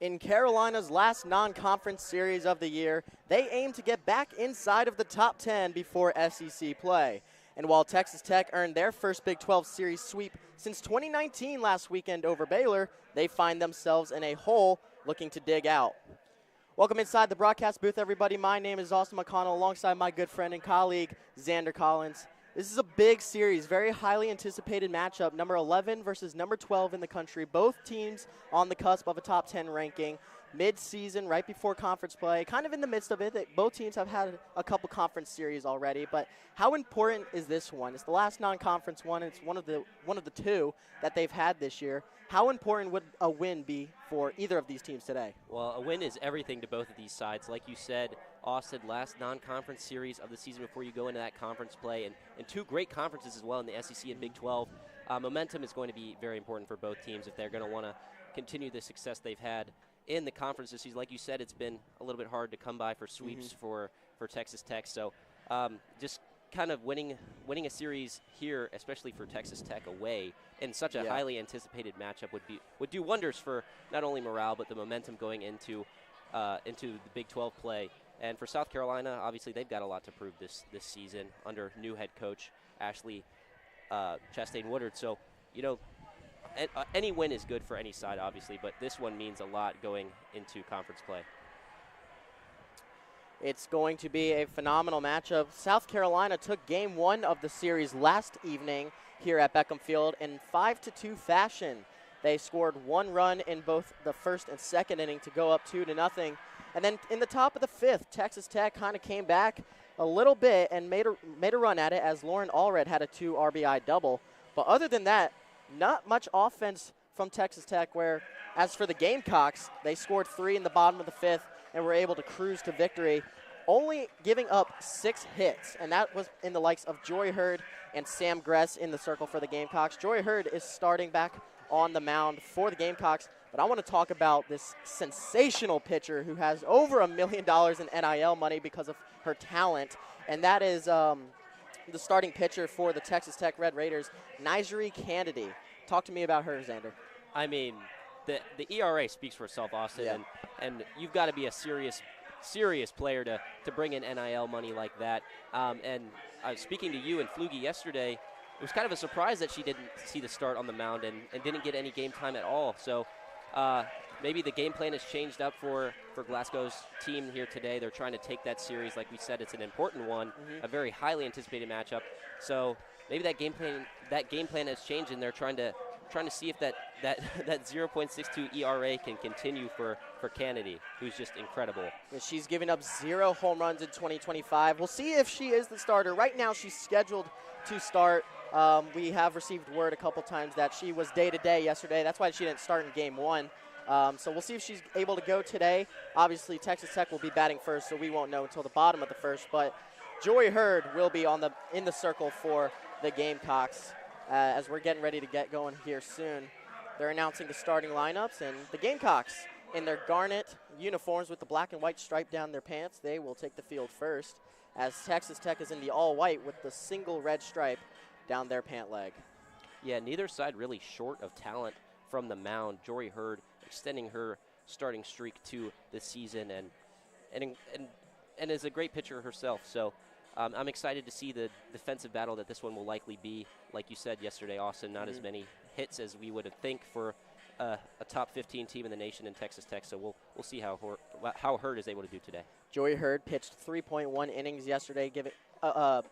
In Carolina's last non-conference series of the year, they aim to get back inside of the top 10 before SEC play. And while Texas Tech earned their first Big 12 series sweep since 2019 last weekend over Baylor, they find themselves in a hole looking to dig out. Welcome inside the broadcast booth, everybody. My name is Austin McConnell alongside my good friend and colleague, Zander Collins. This is a big series, very highly anticipated matchup, number 11 versus number 12 in the country. Both teams on the cusp of a top 10 ranking, mid-season, right before conference play, kind of in the midst of it. Both teams have had a couple conference series already, but how important is this one? It's the last non-conference one. It's one of the two that they've had this year. How important would a win be for either of these teams today? Well, a win is everything to both of these sides. Like you said, Austin, last non-conference series of the season before you go into that conference play, and two great conferences as well in the SEC and Big 12. Momentum is going to be very important for both teams if they're going to want to continue the success they've had in the conference this season. Like you said, it's been a little bit hard to come by for sweeps for Texas Tech. So just kind of winning a series here, especially for Texas Tech away, in such a highly anticipated matchup would do wonders for not only morale but the momentum going into the Big 12 play. And for South Carolina, obviously they've got a lot to prove this season under new head coach Ashley Chastain-Woodard. So, you know, any win is good for any side, obviously, but this one means a lot going into conference play. It's going to be a phenomenal matchup. South Carolina took game one of the series last evening here at Beckham Field in 5-2 fashion. They scored one run in both the first and second inning to go up 2-0. And then in the top of the fifth, Texas Tech kind of came back a little bit and made a run at it as Lauren Allred had a 2 RBI double. But other than that, not much offense from Texas Tech, where as for the Gamecocks, they scored 3 in the bottom of the fifth and were able to cruise to victory, only giving up 6 hits. And that was in the likes of Joy Hurd and Sam Gress in the circle for the Gamecocks. Joy Hurd is starting back on the mound for the Gamecocks. But I want to talk about this sensational pitcher who has over $1 million in NIL money because of her talent, and that is the starting pitcher for the Texas Tech Red Raiders, Nigeri Kennedy. Talk to me about her, Zander. I mean, the ERA speaks for itself, Austin, and you've got to be a serious player to bring in NIL money like that. And I was speaking to you and Flugie yesterday. It was kind of a surprise that she didn't see the start on the mound and didn't get any game time at all. So maybe the game plan has changed up for Glasgow's team here today. They're trying to take that series. Like we said, it's an important one, a very highly anticipated matchup. So maybe that game plan has changed, and they're trying to see if that 0.62 ERA can continue for Kennedy, who's just incredible. She's given up 0 home runs in 2025. We'll see if she is the starter. Right now, she's scheduled to start. We have received word a couple times that she was day-to-day yesterday. That's why she didn't start in game one. So we'll see if she's able to go today. Obviously, Texas Tech will be batting first, so we won't know until the bottom of the first. But Joy Hurd will be in the circle for the Gamecocks as we're getting ready to get going here soon. They're announcing the starting lineups, and the Gamecocks in their garnet uniforms with the black and white stripe down their pants, they will take the field first, as Texas Tech is in the all-white with the single red stripe down their pant leg. Yeah, neither side really short of talent from the mound. Jory Hurd extending her starting streak to the season and is a great pitcher herself. So I'm excited to see the defensive battle that this one will likely be. Like you said yesterday, Austin, not as many hits as we would think for a top 15 team in the nation in Texas Tech. So we'll see how Hurd is able to do today. Joy Hurd pitched 3.1 innings yesterday,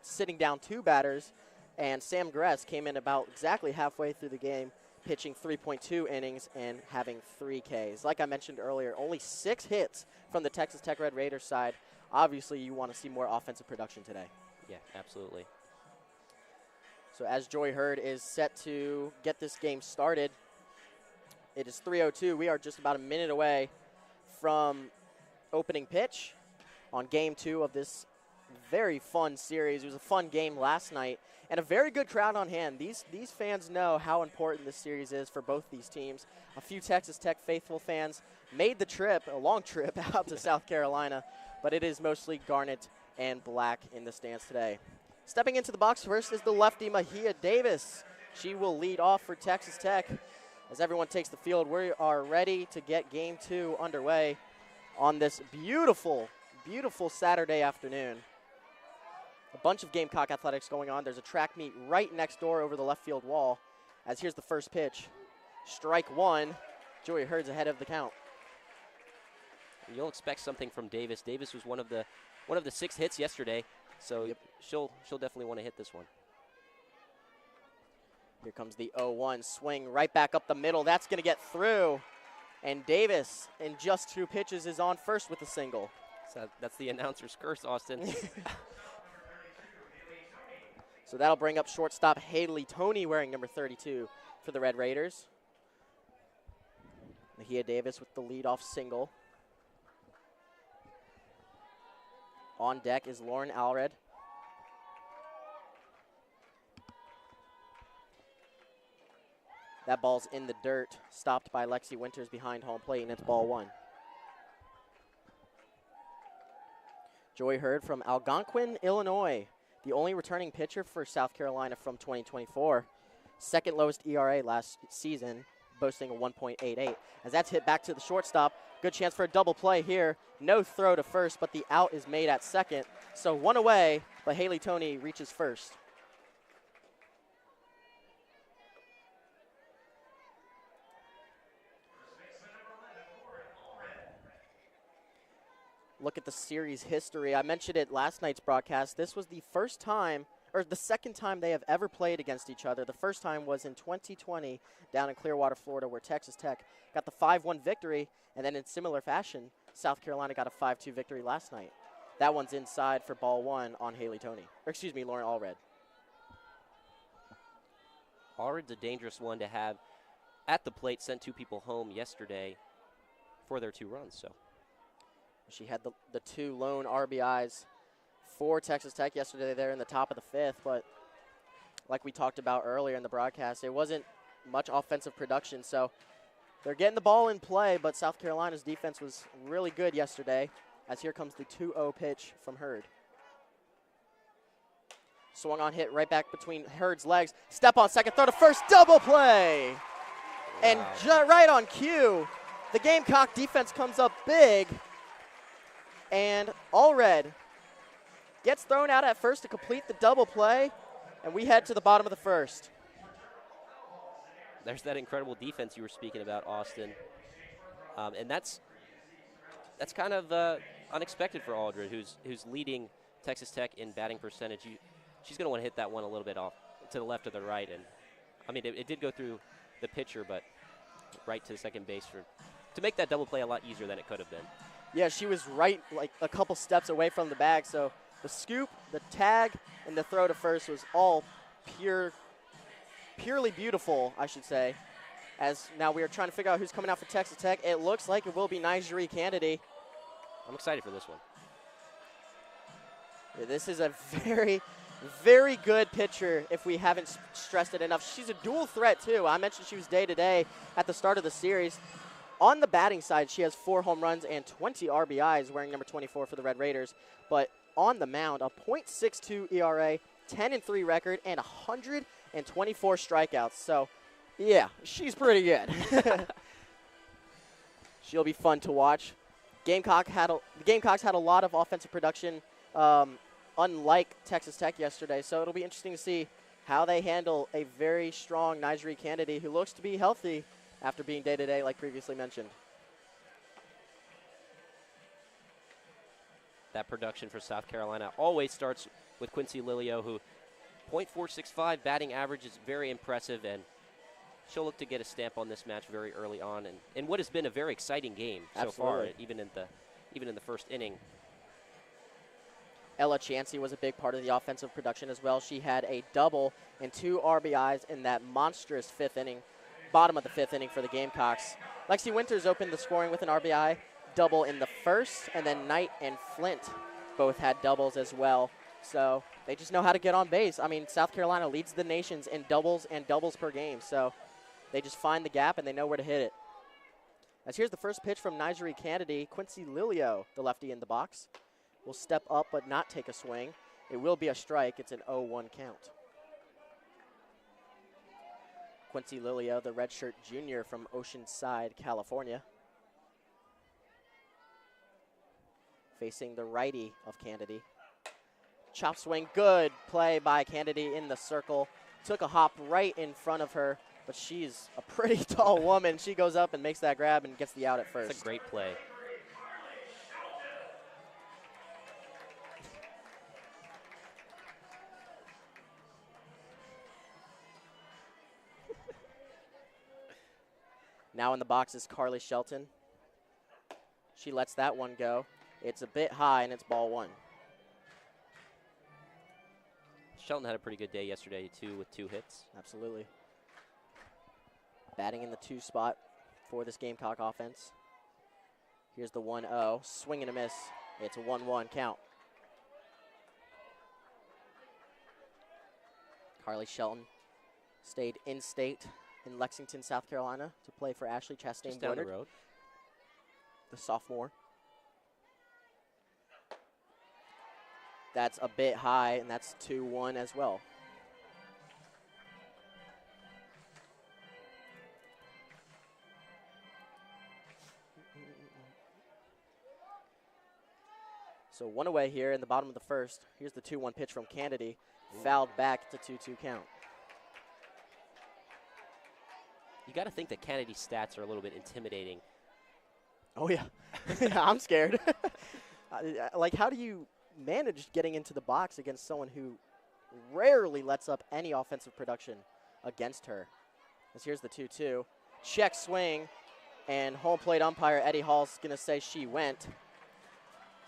sitting down 2 batters. And Sam Gress came in about exactly halfway through the game, pitching 3.2 innings and having 3 Ks. Like I mentioned earlier, only 6 hits from the Texas Tech Red Raiders side. Obviously, you want to see more offensive production today. Yeah, absolutely. So as Joy Hurd is set to get this game started, it is 3:02. We are just about a minute away from opening pitch on game 2 of this very fun series. It was a fun game last night and a very good crowd on hand. These fans know how important this series is for both these teams. A few Texas Tech faithful fans made the trip, a long trip, out to South Carolina, but it is mostly garnet and black in the stands today. Stepping into the box first is the lefty Mahia Davis. She will lead off for Texas Tech. As everyone takes the field, we are ready to get game 2 underway on this beautiful, beautiful Saturday afternoon. A bunch of Gamecock athletics going on. There's a track meet right next door over the left field wall. As here's the first pitch. Strike one. Joey Hurd's ahead of the count. You'll expect something from Davis. Davis was one of the 6 hits yesterday, so yep. she'll definitely want to hit this one. Here comes the 0-1 swing right back up the middle. That's going to get through. And Davis, in just 2 pitches, is on first with a single. So that's the announcer's curse, Austin. So that'll bring up shortstop Haley Toney wearing number 32 for the Red Raiders. Nahia Davis with the leadoff single. On deck is Lauren Allred. That ball's in the dirt, stopped by Lexi Winters behind home plate, and it's ball 1. Joy Hurd from Algonquin, Illinois, the only returning pitcher for South Carolina from 2024. Second lowest ERA last season, boasting a 1.88. As that's hit back to the shortstop, good chance for a double play here. No throw to first, but the out is made at second. So 1 away, but Haley Toney reaches first. Look at the series history. I mentioned it last night's broadcast. This was the first time, or the second time they have ever played against each other. The first time was in 2020 down in Clearwater, Florida, where Texas Tech got the 5-1 victory, and then in similar fashion, South Carolina got a 5-2 victory last night. That one's inside for ball 1 on Haley Toney, or excuse me, Lauren Allred. Allred's a dangerous one to have at the plate, sent 2 people home yesterday for their 2 runs, so. She had the 2 lone RBIs for Texas Tech yesterday there in the top of the 5th, but like we talked about earlier in the broadcast, it wasn't much offensive production, so they're getting the ball in play, but South Carolina's defense was really good yesterday, as here comes the 2-0 pitch from Hurd. Swung on, hit right back between Hurd's legs. Step on second, throw to first, double play! Wow. And right on cue, the Gamecock defense comes up big, and Allred gets thrown out at first to complete the double play, and we head to the bottom of the 1st. There's that incredible defense you were speaking about, Austin. And that's kind of unexpected for Allred, who's leading Texas Tech in batting percentage. She's going to want to hit that one a little bit off to the left or the right. And, I mean, it did go through the pitcher, but right to the second base to make that double play a lot easier than it could have been. Yeah, she was right like a couple steps away from the bag, so the scoop, the tag, and the throw to first was all purely beautiful, I should say. As now we are trying to figure out who's coming out for Texas Tech. It looks like it will be Nigeri Kennedy. I'm excited for this one. Yeah, this is a very, very good pitcher if we haven't stressed it enough. She's a dual threat, too. I mentioned she was day-to-day at the start of the series. On the batting side, she has 4 home runs and 20 RBIs, wearing number 24 for the Red Raiders. But on the mound, a .62 ERA, 10-3 record, and 124 strikeouts. So, yeah, she's pretty good. She'll be fun to watch. The Gamecocks had a lot of offensive production, unlike Texas Tech yesterday. So it'll be interesting to see how they handle a very strong Nigeri Kennedy who looks to be healthy after being day-to-day, like previously mentioned. That production for South Carolina always starts with Quincy Lilio, who .465 batting average is very impressive, and she'll look to get a stamp on this match very early on, and in what has been a very exciting game so far, even in the first inning. Ella Chansey was a big part of the offensive production as well. She had a double and 2 RBIs in that monstrous 5th inning. Bottom of the 5th inning for the Gamecocks. Lexi Winters opened the scoring with an RBI double in the 1st, and then Knight and Flint both had doubles as well. So they just know how to get on base. I mean, South Carolina leads the nations in doubles and doubles per game, so they just find the gap and they know where to hit it. As here's the first pitch from Nigeri Kennedy. Quincy Lilio, the lefty in the box, will step up but not take a swing. It will be a strike. It's an 0-1 count. Quincy Lilio, the redshirt junior from Oceanside, California. Facing the righty of Candidate. Chop swing, good play by Candidate in the circle. Took a hop right in front of her, but she's a pretty tall woman. She goes up and makes that grab and gets the out at first. It's a great play. Now in the box is Carly Shelton. She lets that one go. It's a bit high, and it's ball one. Shelton had a pretty good day yesterday, too, with 2 hits. Absolutely. Batting in the 2 spot for this Gamecock offense. Here's the 1-0. Swing and a miss. It's a 1-1 count. Carly Shelton stayed in state in Lexington, South Carolina to play for Ashley Chastain Just down the Boydard, road. the sophomore. That's a bit high, and that's 2-1 as well. So 1 away here in the bottom of the first. Here's the 2-1 pitch from Candidate. Fouled back to 2-2 count. You got to think that Kennedy's stats are a little bit intimidating. Oh, yeah. Yeah, I'm scared. Like, how do you manage getting into the box against someone who rarely lets up any offensive production against her? As here's the 2-2. Check swing, and home plate umpire Eddie Hall's going to say she went.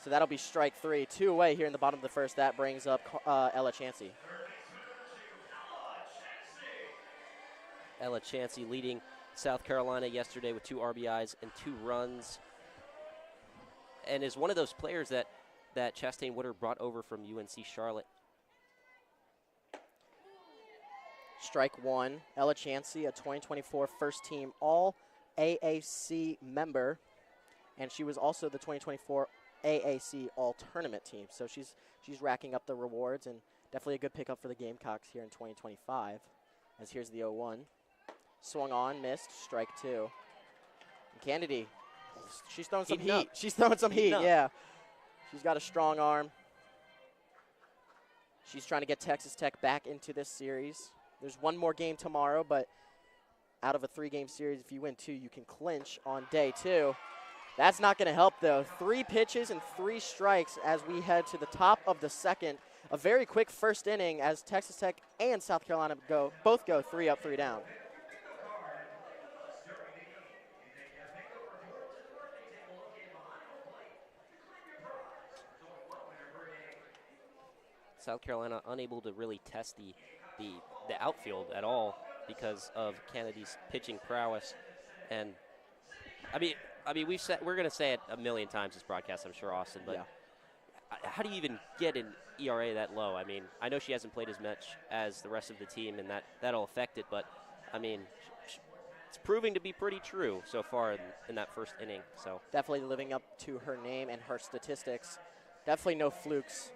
So that'll be strike 3. 2 away here in the bottom of the first. That brings up Ella Chansey. Ella Chansey leading South Carolina yesterday with 2 RBIs and 2 runs, and is one of those players that Chastain Woodard brought over from UNC Charlotte. Strike 1. Ella Chansey, a 2024 first-team All-AAC member, and she was also the 2024 AAC All-Tournament team. So she's racking up the rewards, and definitely a good pickup for the Gamecocks here in 2025. As here's the 0-1. Swung on, missed, strike 2. And Candidate, she's throwing some heat. She's throwing some heat, yeah. She's got a strong arm. She's trying to get Texas Tech back into this series. There's 1 more game tomorrow, but out of a 3-game series, if you win 2, you can clinch on day 2. That's not going to help, though. 3 pitches and 3 strikes as we head to the top of the second. A very quick first inning as Texas Tech and South Carolina both go 3 up, 3 down. South Carolina unable to really test the outfield at all because of Kennedy's pitching prowess. And I mean we're going to say it a million times this broadcast, I'm sure, Austin, but yeah. How do you even get an ERA that low? I mean, I know she hasn't played as much as the rest of the team, and that'll affect it, but I mean, it's proving to be pretty true so far in that first inning. So definitely living up to her name and her statistics. Definitely no flukes.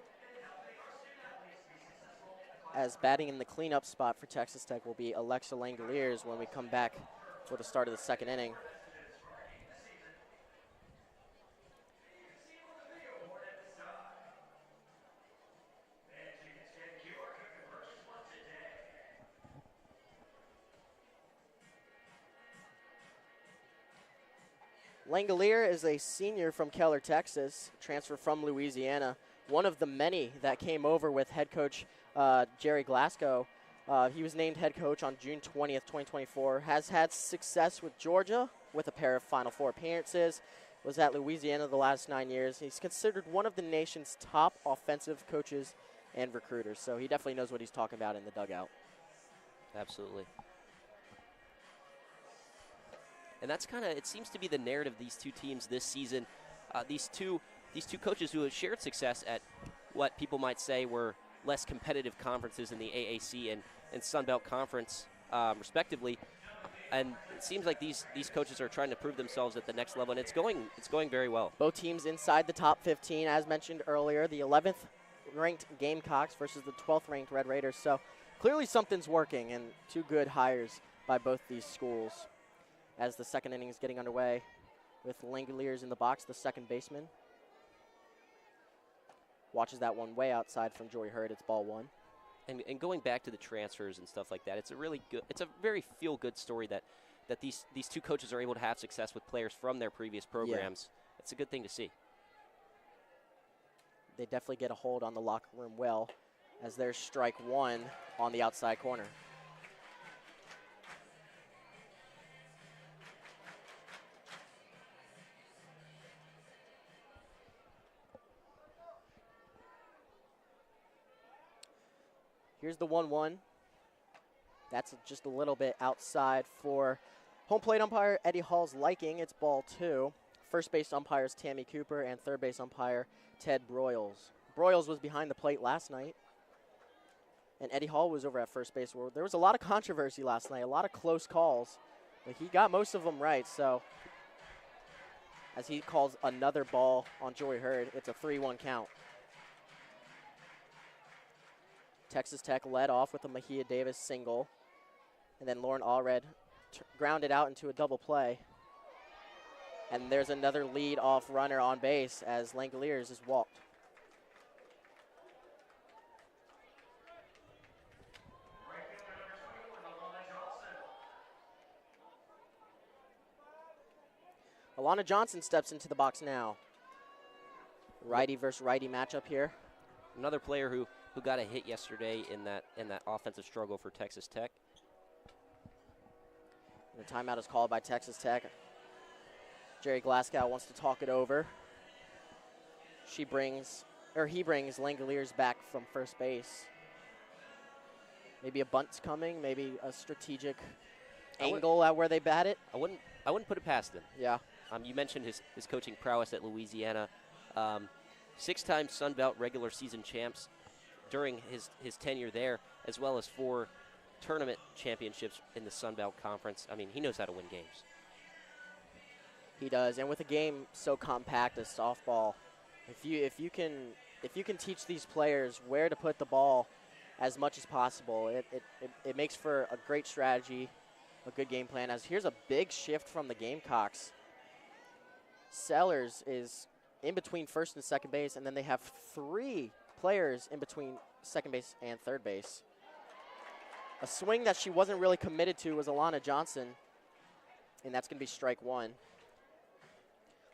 As batting in the cleanup spot for Texas Tech will be Alexa Langoliers when we come back for the start of the second inning. Langolier is a senior from Keller, Texas, transfer from Louisiana, one of the many that came over with head coach Jerry Glasgow. He was named head coach on June 20th, 2024, has had success with Georgia with a pair of Final Four appearances, was at Louisiana the last 9 years. He's considered one of the nation's top offensive coaches and recruiters, so he definitely knows what he's talking about in the dugout. Absolutely. And that's kind of, it seems to be the narrative of these 2 teams this season. These two coaches who have shared success at what people might say were less competitive conferences in the AAC and Sun Belt Conference, respectively. And it seems like these coaches are trying to prove themselves at the next level, and it's going very well. Both teams inside the top 15, as mentioned earlier. The 11th ranked Gamecocks versus the 12th ranked Red Raiders. So clearly something's working, and 2 good hires by both these schools. As the second inning is getting underway with Langoliers in the box, the second baseman. Watches that one way outside from Joey Hurd. It's ball one. And going back to the transfers and stuff like that, it's a very feel-good story that these two coaches are able to have success with players from their previous programs. Yeah. It's a good thing to see. They definitely get a hold on the locker room well, as there's strike one on the outside corner. Here's the 1-1. That's just a little bit outside for home plate umpire Eddie Hall's liking. It's ball two. First base umpires Tammy Cooper and third base umpire Ted Broyles. Broyles was behind the plate last night, and Eddie Hall was over at first base. Where there was a lot of controversy last night, a lot of close calls, but he got most of them right. So as he calls another ball on Joey Hurd, it's a 3-1 count. Texas Tech led off with a Mejia Davis single, and then Lauren Allred grounded out into a double play. And there's another lead-off runner on base as Langoliers is walked. Alana Johnson steps into the box now. Righty versus righty matchup here. Another player who got a hit yesterday in that offensive struggle for Texas Tech. And the timeout is called by Texas Tech. Jerry Glasgow wants to talk it over. He brings Langoliers back from first base. Maybe a bunt's coming, maybe a strategic angle at where they bat it. I wouldn't put it past him. Yeah. You mentioned his coaching prowess at Louisiana. 6-time Sun Belt regular season champs during his tenure there, as well as 4 tournament championships in the Sun Belt Conference. I mean, he knows how to win games. He does, and with a game so compact as softball, if you can teach these players where to put the ball as much as possible, it makes for a great strategy, a good game plan. As here's a big shift from the Gamecocks. Sellers is in between first and second base, and then they have 3 players in between second base and third base. A swing that she wasn't really committed to was Alana Johnson, and that's going to be strike one.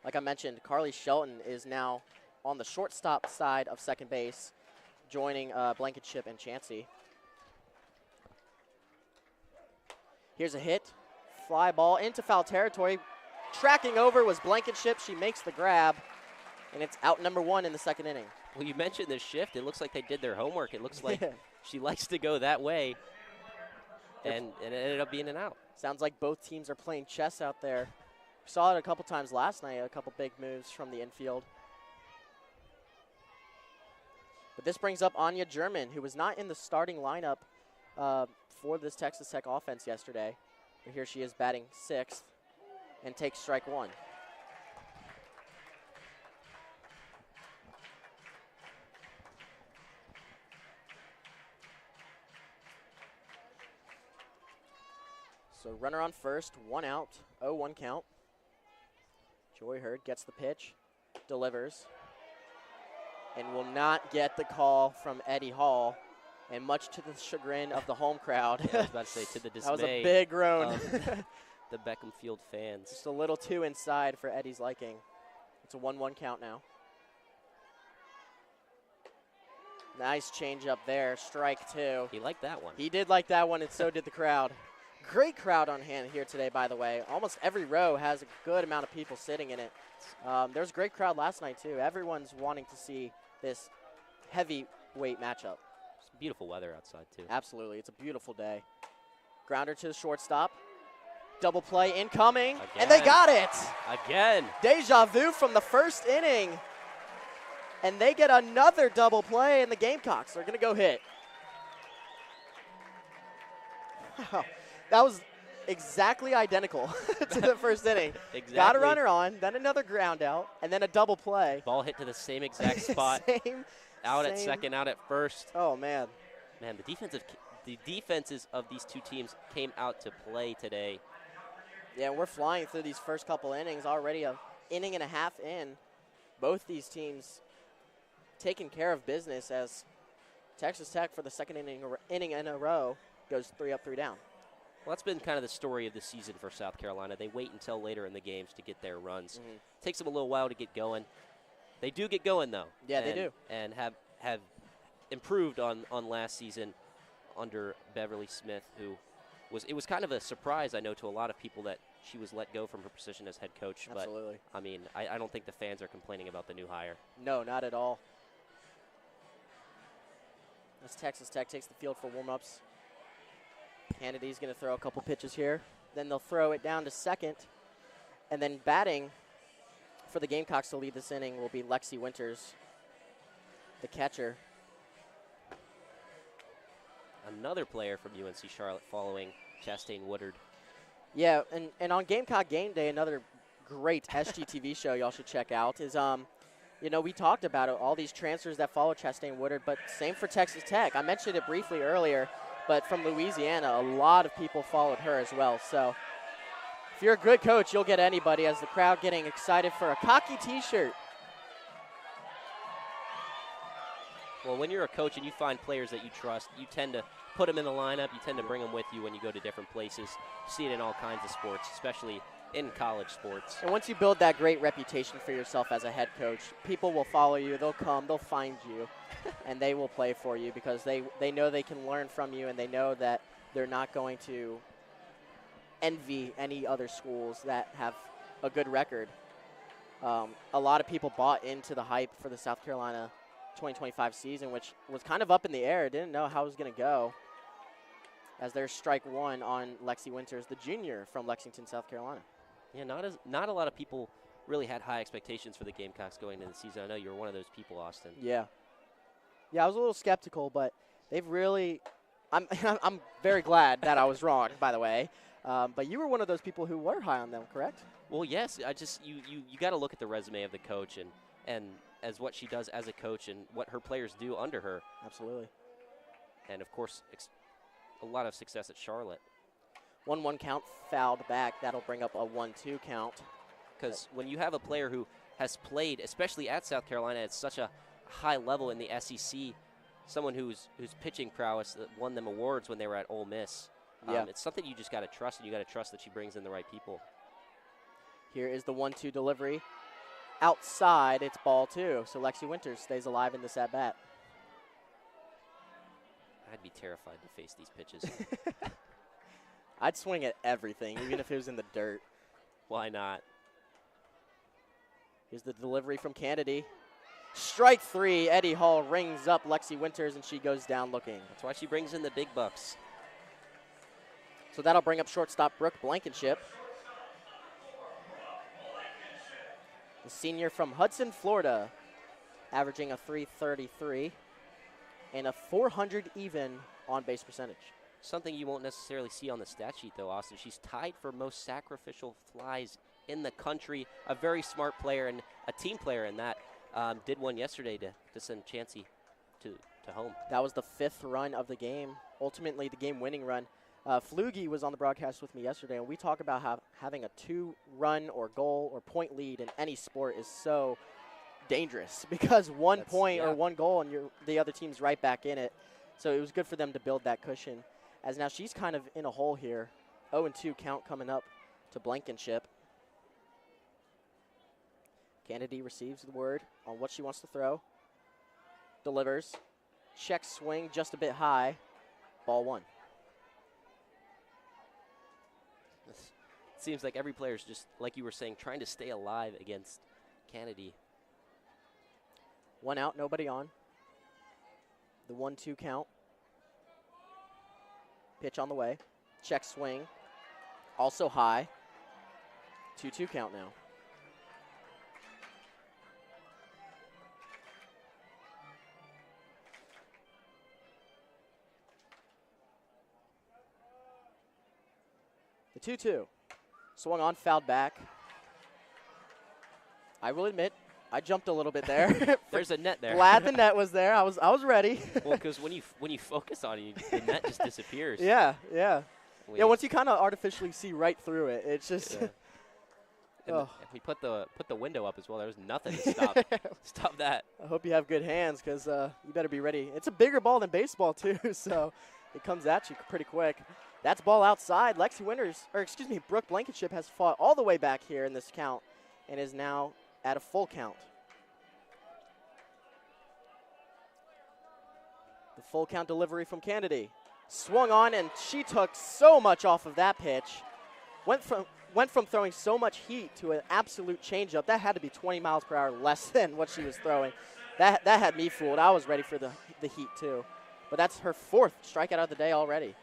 Like I mentioned, Carly Shelton is now on the shortstop side of second base, joining Blankenship and Chansey. Here's a hit. Fly ball into foul territory. Tracking over was Blankenship. She makes the grab, and it's out number 1 in the second inning. Well, you mentioned this shift. It looks like they did their homework. It looks like she likes to go that way, and it ended up being an out. Sounds like both teams are playing chess out there. We saw it a couple times last night, a couple big moves from the infield. But this brings up Anya German, who was not in the starting lineup for this Texas Tech offense yesterday. But here she is batting 6th and takes strike one. So runner on first, 1 out, 0-1 count. Joy Hurd gets the pitch, delivers, and will not get the call from Eddie Hall, and much to the chagrin of the home crowd. Yeah, I was about to say, to the dismay. That was a big groan. The Beckham Field fans. Just a little too inside for Eddie's liking. It's a 1-1 count now. Nice change up there, strike 2. He liked that one. He did like that one, and so did the crowd. Great crowd on hand here today, by the way. Almost every row has a good amount of people sitting in it. There was a great crowd last night, too. Everyone's wanting to see this heavyweight matchup. It's beautiful weather outside, too. Absolutely. It's a beautiful day. Grounder to the shortstop. Double play incoming. Again. And they got it. Again. Deja vu from the first inning. And they get another double play, and the Gamecocks are going to go hit. Wow. That was exactly identical to the first inning. Exactly. Got a runner on, then another ground out, and then a double play. Ball hit to the same exact spot. Out at second, out at first. Oh, man. Man, the the defenses of these two teams came out to play today. Yeah, we're flying through these first couple innings already, an inning and a half in. Both these teams taking care of business as Texas Tech for the second inning in a row goes 3 up, 3 down. Well, that's been kind of the story of the season for South Carolina. They wait until later in the games to get their runs. Takes them a little while to get going. They do get going, though. Yeah, they do. And have improved on last season under Beverly Smith, who it was kind of a surprise, I know, to a lot of people that she was let go from her position as head coach. Absolutely. But, I mean, I don't think the fans are complaining about the new hire. No, not at all. As Texas Tech takes the field for warm-ups. Kennedy's going to throw a couple pitches here. Then they'll throw it down to second. And then batting for the Gamecocks to lead this inning will be Lexi Winters, the catcher. Another player from UNC Charlotte following Chastain Woodard. Yeah, and on Gamecock Game Day, another great SGTV show y'all should check out is, you know, we talked about it, all these transfers that follow Chastain Woodard, but same for Texas Tech. I mentioned it briefly earlier, but from Louisiana, a lot of people followed her as well. So if you're a good coach, you'll get anybody, as the crowd getting excited for a cocky T-shirt. Well, when you're a coach and you find players that you trust, you tend to put them in the lineup. You tend to bring them with you when you go to different places. You see it in all kinds of sports, especially in college sports. And once you build that great reputation for yourself as a head coach, people will follow you. They'll come. They'll find you, and they will play for you because they know they can learn from you, and they know that they're not going to envy any other schools that have a good record. A lot of people bought into the hype for the South Carolina 2025 season, which was kind of up in the air. Didn't know how it was going to go, as there's strike one on Lexi Winters, the junior from Lexington, South Carolina. Yeah, not a lot of people really had high expectations for the Gamecocks going into the season. I know you were one of those people, Austin. Yeah, I was a little skeptical, but they've really I'm very glad that I was wrong, by the way. But you were one of those people who were high on them, correct? Well, yes. You got to look at the resume of the coach and as what she does as a coach and what her players do under her. Absolutely. And, of course, a lot of success at Charlotte. 1-1 count, fouled back. That'll bring up a 1-2 count. Because when you have a player who has played, especially at South Carolina, at such a high level in the SEC, someone whose pitching prowess that won them awards when they were at Ole Miss, it's something you just got to trust, and you got to trust that she brings in the right people. Here is the 1-2 delivery. Outside, it's ball 2. So Lexi Winters stays alive in this at-bat. I'd be terrified to face these pitches. I'd swing at everything, even if it was in the dirt. Why not? Here's the delivery from Kennedy. Strike 3. Eddie Hall rings up Lexi Winters, and she goes down looking. That's why she brings in the big bucks. So that'll bring up shortstop Brooke Blankenship. The senior from Hudson, Florida, averaging a .333 and a .400 even on-base percentage. Something you won't necessarily see on the stat sheet, though, Austin. She's tied for most sacrificial flies in the country. A very smart player and a team player in that. Did one yesterday to send Chansey to home. That was the 5th run of the game, ultimately the game-winning run. Flugie was on the broadcast with me yesterday, and we talk about how having a 2-run or goal or point lead in any sport is so dangerous because one point or one goal and the other team's right back in it. So it was good for them to build that cushion, as now she's kind of in a hole here. 0-2 count coming up to Blankenship. Kennedy receives the word on what she wants to throw. Delivers. Check swing just a bit high. Ball 1. It seems like every player is just, like you were saying, trying to stay alive against Kennedy. 1 out, nobody on. The 1-2 count. Pitch on the way. Check swing. Also high. 2-2 count now. The 2-2. Swung on, fouled back. I will admit, I jumped a little bit there. There's a net there. Glad the net was there. I was ready. Well, because when you focus on it, the net just disappears. Yeah, yeah. We, Yeah, once you kind of artificially see right through it, it's just. Yeah. And Oh. we put the window up as well. There was nothing to stop that. I hope you have good hands because you better be ready. It's a bigger ball than baseball too, so it comes at you pretty quick. That's ball outside. Brooke Blankenship has fought all the way back here in this count and is now at a full count. The full count delivery from Kennedy. Swung on, and she took so much off of that pitch. Went from throwing so much heat to an absolute changeup. That had to be 20 miles per hour less than what she was throwing. That had me fooled. I was ready for the heat too. But that's her 4th strikeout of the day already.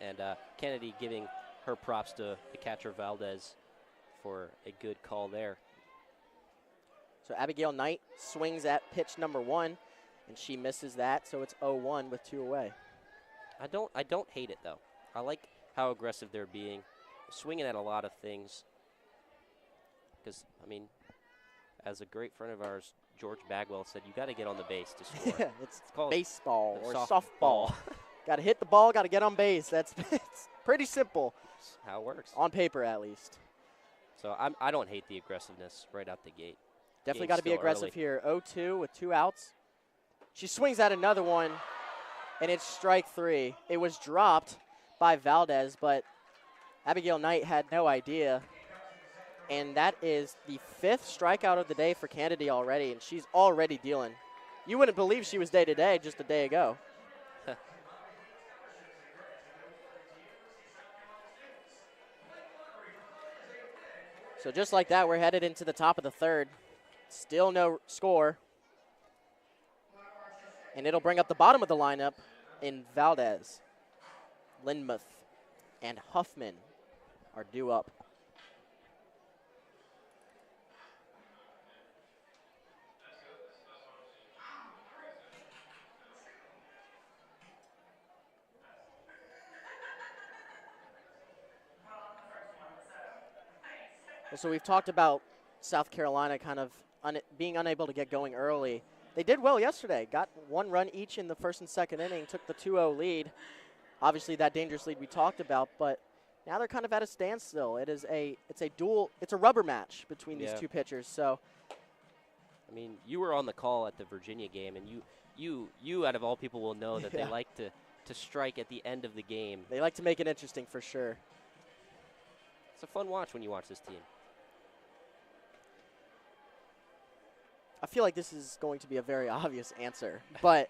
And Kennedy giving her props to the catcher Valdez for a good call there. So Abigail Knight swings at pitch number 1, and she misses that, so it's 0-1 with 2 away. I don't hate it though. I like how aggressive they're being, swinging at a lot of things. Because I mean, as a great friend of ours, George Bagwell, said, you got to get on the base to score. Yeah, it's called baseball or softball. Got to hit the ball, got to get on base. It's pretty simple. That's how it works. On paper, at least. So I don't hate the aggressiveness right out the gate. Definitely got to be aggressive here. 0-2 with 2 outs. She swings at another one, and it's strike 3. It was dropped by Valdez, but Abigail Knight had no idea. And that is the 5th strikeout of the day for Kennedy already, and she's already dealing. You wouldn't believe she was day-to-day just a day ago. So just like that, we're headed into the top of the 3rd. Still no score. And it'll bring up the bottom of the lineup in Valdez. Lindmuth and Huffman are due up. So we've talked about South Carolina kind of being unable to get going early. They did well yesterday. Got 1 run each in the 1st and 2nd inning, took the 2-0 lead. Obviously that dangerous lead we talked about, but now they're kind of at a standstill. It's a rubber match between these 2 pitchers. So I mean, you were on the call at the Virginia game, and you out of all people will know that they like to strike at the end of the game. They like to make it interesting for sure. It's a fun watch when you watch this team. I feel like this is going to be a very obvious answer, but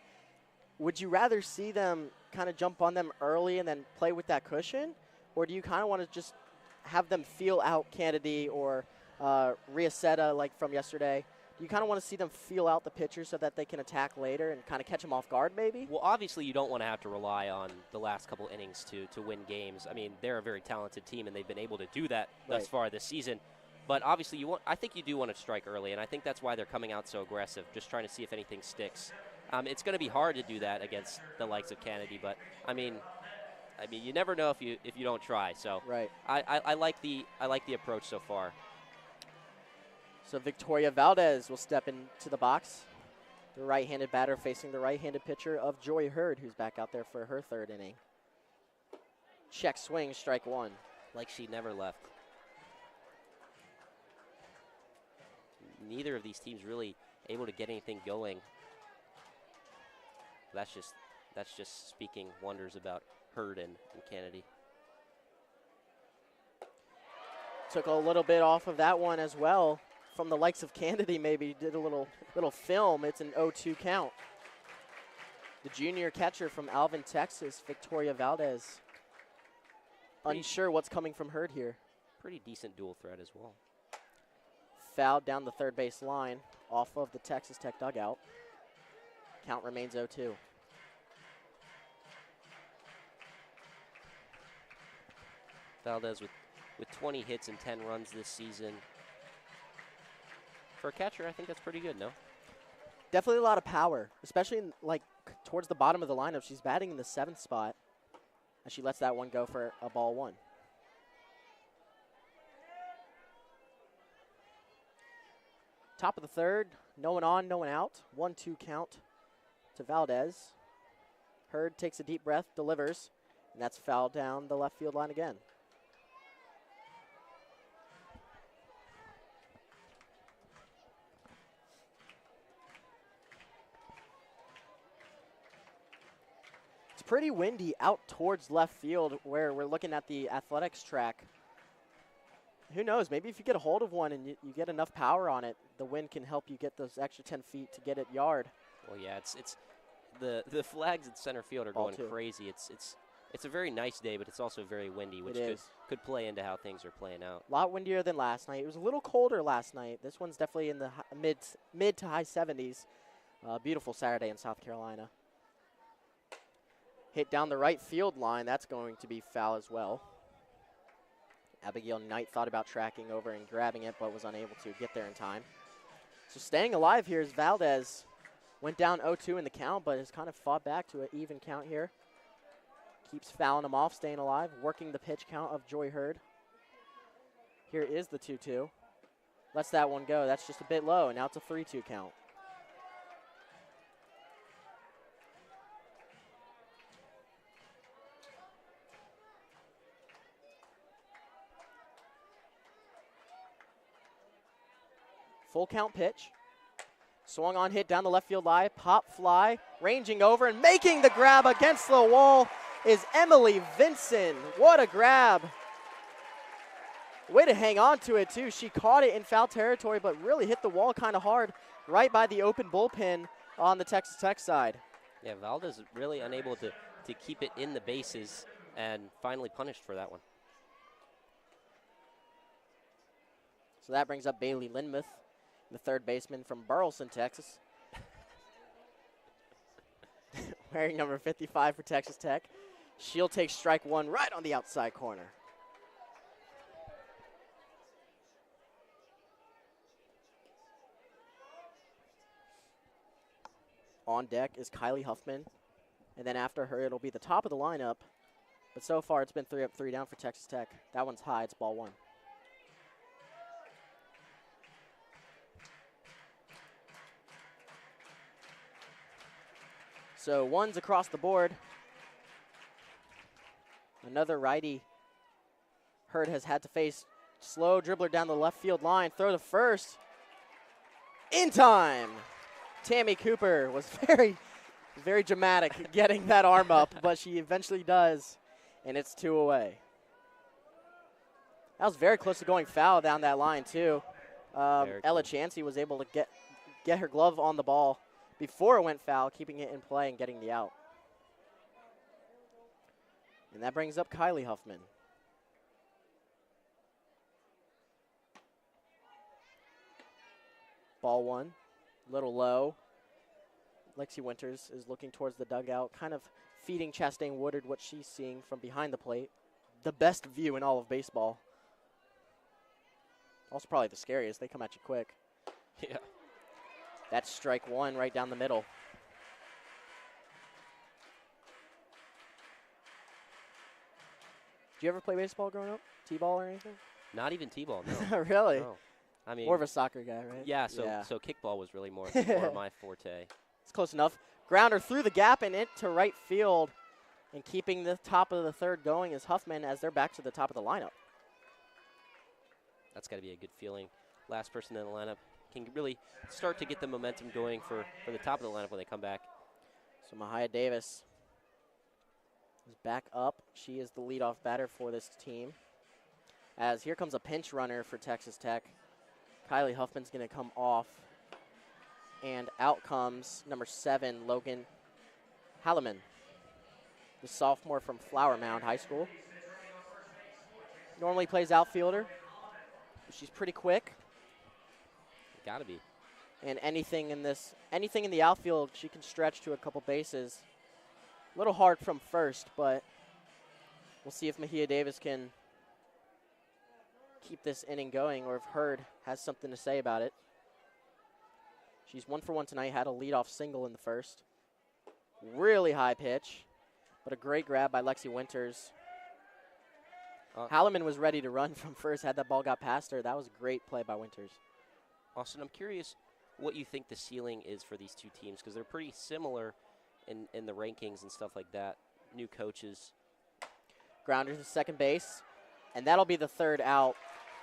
would you rather see them kind of jump on them early and then play with that cushion, or do you kind of want to just have them feel out Kennedy or Riacetta like from yesterday? Do you kind of want to see them feel out the pitcher so that they can attack later and kind of catch them off guard maybe? Well, obviously you don't want to have to rely on the last couple innings to win games. I mean, they're a very talented team, and they've been able to do that thus far this season. But obviously, I think you do want to strike early, and I think that's why they're coming out so aggressive, just trying to see if anything sticks. It's going to be hard to do that against the likes of Kennedy, but I mean, you never know if you don't try. So I like the approach so far. So Victoria Valdez will step into the box. The right-handed batter facing the right-handed pitcher of Joy Hurd, who's back out there for her 3rd inning. Check swing, strike 1. Like she never left. Neither of these teams really able to get anything going. That's just speaking wonders about Hurd and Kennedy. Took a little bit off of that one as well. From the likes of Kennedy, maybe did a little film. It's an 0-2 count. The junior catcher from Alvin, Texas, Victoria Valdez. Unsure what's coming from Hurd here. Pretty decent dual threat as well. Fouled down the 3rd base line off of the Texas Tech dugout. Count remains 0-2. Valdez with 20 hits and 10 runs this season. For a catcher, I think that's pretty good, no? Definitely a lot of power, especially towards the bottom of the lineup. She's batting in the 7th spot as she lets that one go for a ball 1. Top of the third, no one on, no one out. 1-2 count to Valdez. Hurd takes a deep breath, delivers, and that's fouled down the left field line again. It's pretty windy out towards left field where we're looking at the athletics track. Who knows, maybe if you get a hold of one and you get enough power on it, the wind can help you get those extra 10 feet to get it yard. Well, yeah, it's the flags at center field are Ball going two. crazy. It's a very nice day, but it's also very windy, which could play into how things are playing out. A lot windier than last night. It was a little colder last night. This one's definitely in the mid to high 70s. Beautiful Saturday in South Carolina. Hit down the right field line. That's going to be foul as well. Abigail Knight thought about tracking over and grabbing it, but was unable to get there in time. So staying alive here is Valdez. Went down 0-2 in the count, but has kind of fought back to an even count here. Keeps fouling them off, staying alive, working the pitch count of Joy Hurd. Here is the 2-2. Lets that one go. That's just a bit low, and now it's a 3-2 count. Full count pitch. Swung on, hit down the left field line. Pop fly, ranging over and making the grab against the wall is Emily Vinson. What a grab. Way to hang on to it, too. She caught it in foul territory, but really hit the wall kind of hard right by the open bullpen on the Texas Tech side. Yeah, Valdez really unable to keep it in the bases and finally punished for that one. So that brings up Bailey Linmuth, the third baseman from Burleson, Texas. Wearing number 55 for Texas Tech. She'll take strike one right on the outside corner. On deck is Kylie Huffman. And then after her, it'll be the top of the lineup. But so far, it's been 3 up, 3 down for Texas Tech. That one's high. It's ball one. So one's across the board. Another righty Hurd has had to face. Slow dribbler down the left field line. Throw to first. In time. Tammy Cooper was very dramatic getting that arm up, but she eventually does, and it's 2 away. That was very close to going foul down that line, too. Ella Chansey was able to get her glove on the ball before it went foul, keeping it in play and getting the out. And that brings up Kylie Huffman. Ball one, little low. Lexi Winters is looking towards the dugout, kind of feeding Chastain Woodard what she's seeing from behind the plate. The best view in all of baseball. Also probably the scariest. They come at you quick. Yeah. That's strike one right down the middle. Did you ever play baseball growing up? T-ball or anything? Not even T-ball, no. Really? No. I mean, more of a soccer guy, right? Yeah, so kickball was really more my forte. It's close enough. Grounder through the gap and into right field. And keeping the top of the third going is Huffman as they're back to the top of the lineup. That's got to be a good feeling. Last person in the lineup can really start to get the momentum going for the top of the lineup when they come back. So Mahia Davis is back up. She is the leadoff batter for this team. As here comes a pinch runner for Texas Tech. Kylie Huffman's going to come off. And out comes number 7, Logan Halliman, the sophomore from Flower Mound High School. Normally plays outfielder. She's pretty quick. Gotta be. And anything in the outfield, she can stretch to a couple bases. A little hard from first, but we'll see if Mahia Davis can keep this inning going or if Hurd has something to say about it. She's 1 for 1 tonight, had a leadoff single in the first. Really high pitch, but a great grab by Lexi Winters. Halliman was ready to run from first, had that ball got past her. That was a great play by Winters. Austin, I'm curious what you think the ceiling is for these two teams, because they're pretty similar in the rankings and stuff like that. New coaches. Grounders to second base, and that'll be the third out.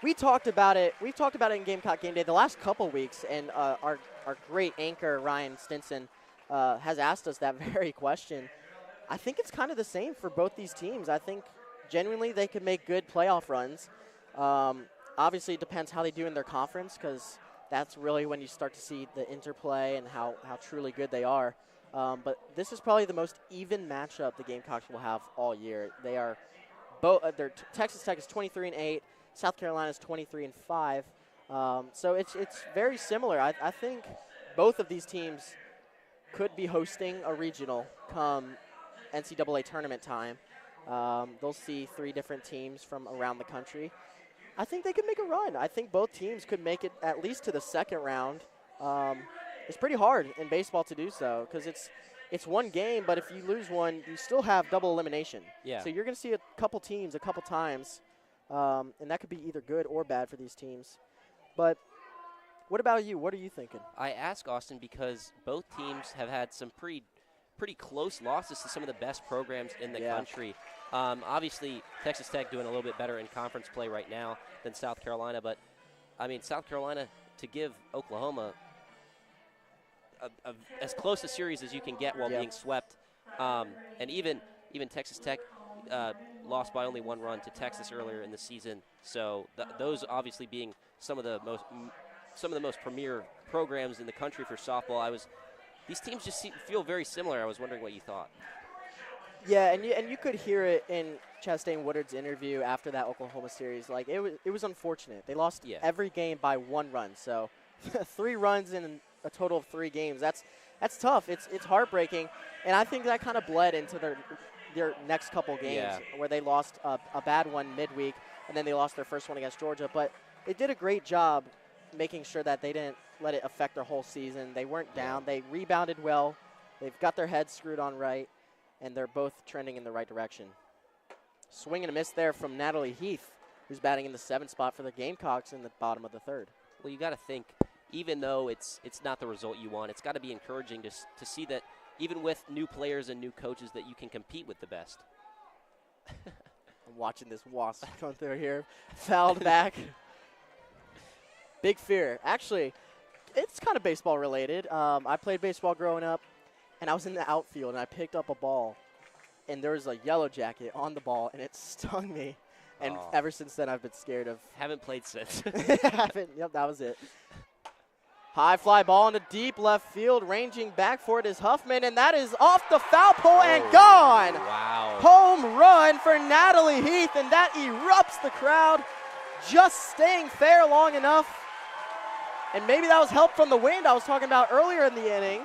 We talked about it. We've talked about it in Gamecock Game Day the last couple weeks, and our great anchor, Ryan Stinson, has asked us that very question. I think it's kind of the same for both these teams. I think genuinely they could make good playoff runs. Obviously, it depends how they do in their conference, because that's really when you start to see the interplay and how truly good they are. But this is probably the most even matchup the Gamecocks will have all year. They are both. Texas Tech is 23-8. South Carolina is 23-5. So it's very similar. I think both of these teams could be hosting a regional come NCAA tournament time. They'll see 3 different teams from around the country. I think they could make a run. I think both teams could make it at least to the second round. It's pretty hard in baseball to do so, because it's one game, but if you lose one, you still have double elimination. Yeah. So you're going to see a couple teams a couple times, and that could be either good or bad for these teams. But what about you? What are you thinking? I ask Austin because both teams have had some pretty close losses to some of the best programs in the country. Obviously, Texas Tech doing a little bit better in conference play right now than South Carolina, but, I mean, South Carolina to give Oklahoma as close a series as you can get while being swept. And even Texas Tech lost by only 1 run to Texas earlier in the season. So those obviously being some of the most premier programs in the country for softball. These teams just feel very similar. I was wondering what you thought. Yeah, and you could hear it in Chastain Woodard's interview after that Oklahoma series. Like, it was unfortunate. They lost every game by 1 run. So 3 runs in a total of 3 games. That's tough. It's heartbreaking, and I think that kind of bled into their next couple games where they lost a bad one midweek, and then they lost their first one against Georgia. But they did a great job making sure that they didn't let it affect their whole season. They weren't down. They rebounded well. They've got their heads screwed on right, and they're both trending in the right direction. Swing and a miss there from Natalie Heath, who's batting in the 7th spot for the Gamecocks in the bottom of the 3rd. Well, you got to think, even though it's not the result you want, it's got to be encouraging to see that even with new players and new coaches that you can compete with the best. I'm watching this wasp come through here. Fouled back. Big fear. Actually, it's kind of baseball related. I played baseball growing up, and I was in the outfield, and I picked up a ball, and there was a yellow jacket on the ball, and it stung me. And ever since then, I've been scared of. Haven't played since. Haven't. Yep, that was it. High fly ball into deep left field. Ranging back for it is Huffman, and that is off the foul pole and gone. Wow. Home run for Natalie Heath, and that erupts the crowd. Just staying fair long enough. And maybe that was help from the wind I was talking about earlier in the inning.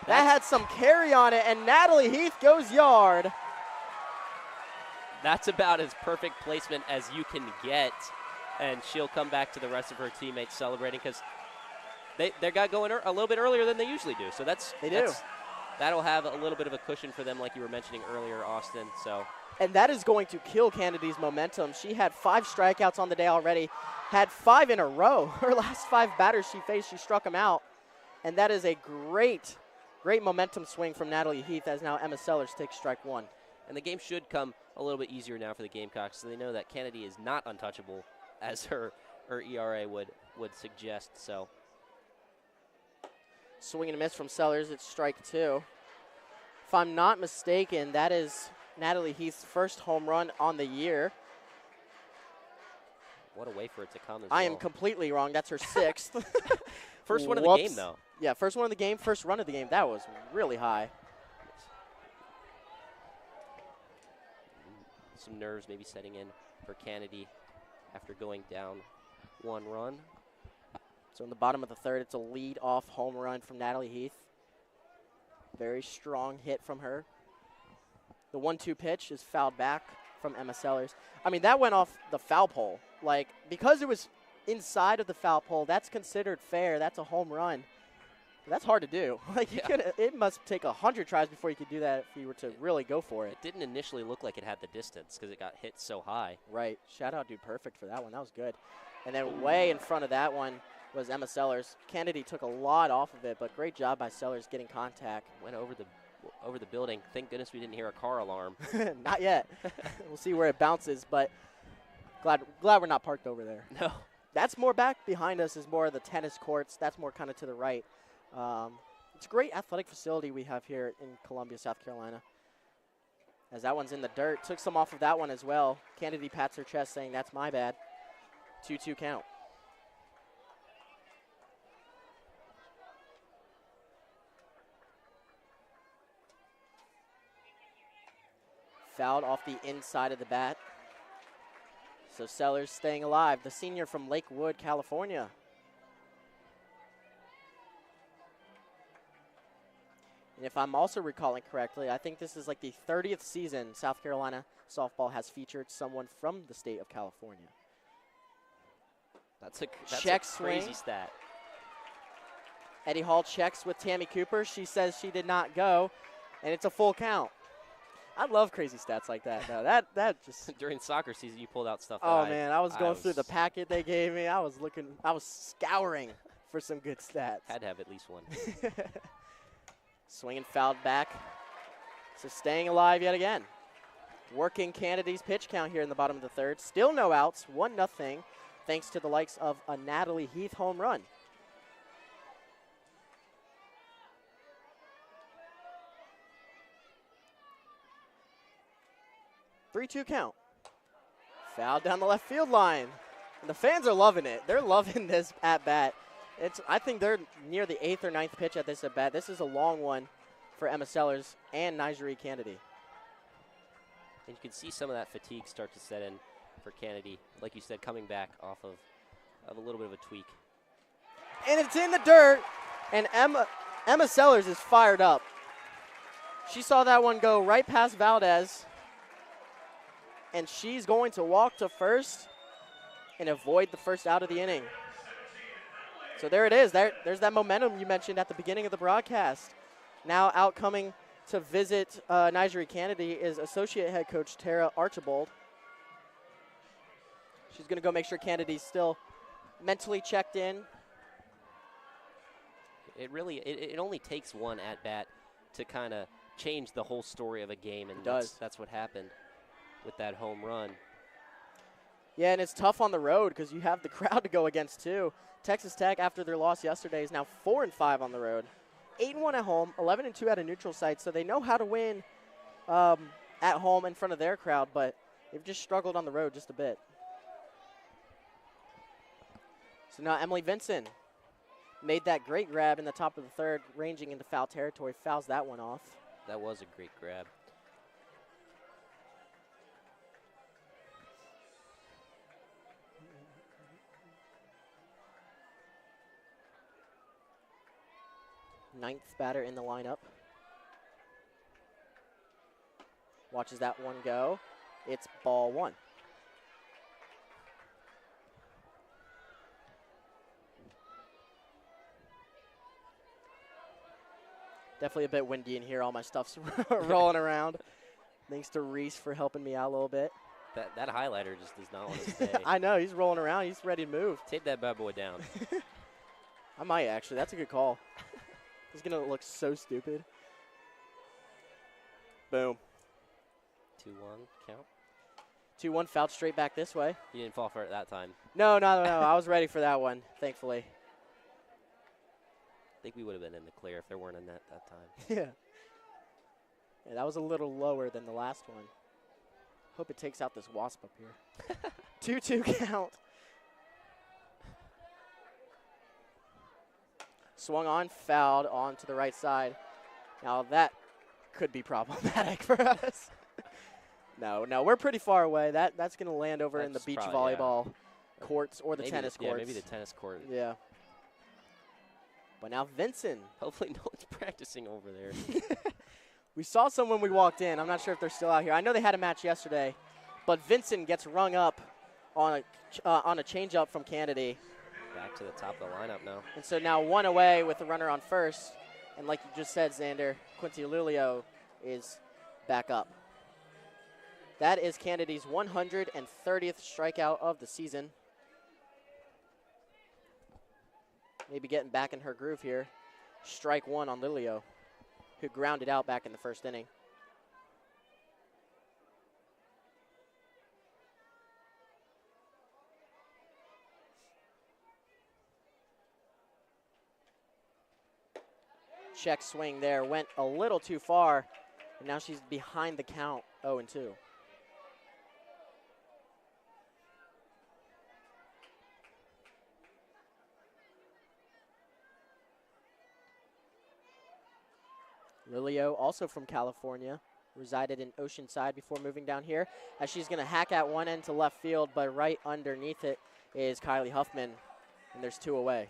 That had some carry on it, and Natalie Heath goes yard. That's about as perfect placement as you can get, and she'll come back to the rest of her teammates celebrating because they got going a little bit earlier than they usually do. So that'll have a little bit of a cushion for them, like you were mentioning earlier, Austin. So. And that is going to kill Kennedy's momentum. She had 5 strikeouts on the day already, had 5 in a row. Her last 5 batters she faced, she struck them out. And that is a great momentum swing from Natalie Heath, as now Emma Sellers takes strike 1. And the game should come a little bit easier now for the Gamecocks, so they know that Kennedy is not untouchable, as her ERA would suggest. So, swing and a miss from Sellers. It's strike 2. If I'm not mistaken, that is Natalie Heath's first home run on the year. What a way for it to come as well. I am completely wrong. That's her 6th. First one of the game, though. Yeah, first one of the game, first run of the game. That was really high. Some nerves maybe setting in for Kennedy after going down 1 run. So in the bottom of the 3rd, it's a lead-off home run from Natalie Heath. Very strong hit from her. The 1-2 pitch is fouled back from Emma Sellers. I mean, that went off the foul pole. Like, because it was inside of the foul pole, that's considered fair. That's a home run. That's hard to do. Like, it must take 100 tries before you could do that if you were to really go for it. It didn't initially look like it had the distance because it got hit so high. Right. Shout out Dude Perfect for that one. That was good. And then way in front of that one, was Emma Sellers. Kennedy took a lot off of it, but great job by Sellers getting contact. Went over the building. Thank goodness we didn't hear a car alarm. Not yet. We'll see where it bounces, but glad we're not parked over there. No. That's more back behind us is more of the tennis courts. That's more kind of to the right. It's a great athletic facility we have here in Columbia, South Carolina. As that one's in the dirt. Took some off of that one as well. Kennedy pats her chest saying, that's my bad. 2-2 count. Fouled off the inside of the bat. So Sellers staying alive. The senior from Lakewood, California. And if I'm also recalling correctly, I think this is like the 30th season South Carolina softball has featured someone from the state of California. That's a swing. Crazy stat. Eddie Hall checks with Tammy Cooper. She says she did not go, and it's a full count. I love crazy stats like that, though. That just during soccer season, you pulled out stuff. Oh man, I was going through the packet they gave me. I was scouring for some good stats. Had to have at least one. Swinging fouled back. So staying alive yet again. Working Kennedy's pitch count here in the bottom of the third. Still no outs, 1-0, thanks to the likes of a Natalie Heath home run. Three-two count. Foul down the left field line. And the fans are loving it. They're loving this at-bat. I think they're near the 8th or 9th pitch at this at-bat. This is a long one for Emma Sellers and Nigeri Kennedy. And you can see some of that fatigue start to set in for Kennedy. Like you said, coming back off of a little bit of a tweak. And it's in the dirt, and Emma Sellers is fired up. She saw that one go right past Valdez, and she's going to walk to first and avoid the first out of the inning. So there it is. There's that momentum you mentioned at the beginning of the broadcast. Now out coming to visit Nigeri Kennedy is associate head coach Tara Archibald. She's going to go make sure Kennedy's still mentally checked in. It only takes one at-bat to kind of change the whole story of a game, and that's what happened with that home run. Yeah, and it's tough on the road because you have the crowd to go against too. Texas Tech, after their loss yesterday, is now 4-5 on the road. 8-1 at home, 11-2 at a neutral site, so they know how to win at home in front of their crowd, but they've just struggled on the road just a bit. So now Emily Vinson made that great grab in the top of the third, ranging into foul territory, fouls that one off. That was a great grab. Ninth batter in the lineup. Watches that one go. It's ball one. Definitely a bit windy in here. All my stuff's rolling around. Thanks to Reece for helping me out a little bit. That highlighter just does not want to stay. I know. He's rolling around. He's ready to move. Tape that bad boy down. I might, actually. That's a good call. He's going to look so stupid. Boom. 2-1 count. 2-1 fouled straight back this way. You didn't fall for it that time. No. I was ready for that one, thankfully. I think we would have been in the clear if there weren't a net that time. Yeah, that was a little lower than the last one. Hope it takes out this wasp up here. 2-2 count. Swung on, fouled on to the right side. Now that could be problematic for us. No, we're pretty far away. That's going to land over in the beach volleyball courts or the tennis courts. Yeah, maybe the tennis court. Yeah. But now Vinson. Hopefully no one's practicing over there. We saw some when we walked in. I'm not sure if they're still out here. I know they had a match yesterday. But Vinson gets rung up on a changeup from Kennedy. Back to the top of the lineup now. And so now one away with the runner on first. And like you just said, Zander, Quincy Lulio is back up. That is Kennedy's 130th strikeout of the season. maybe getting back in her groove here. Strike one on Lilio, who grounded out back in the first inning. Check swing there, went a little too far, and now she's behind the count, 0-2. Lilio, also from California, resided in Oceanside before moving down here, as she's going to hack at one end to left field, but right underneath it is Kylie Huffman, and there's 2 away.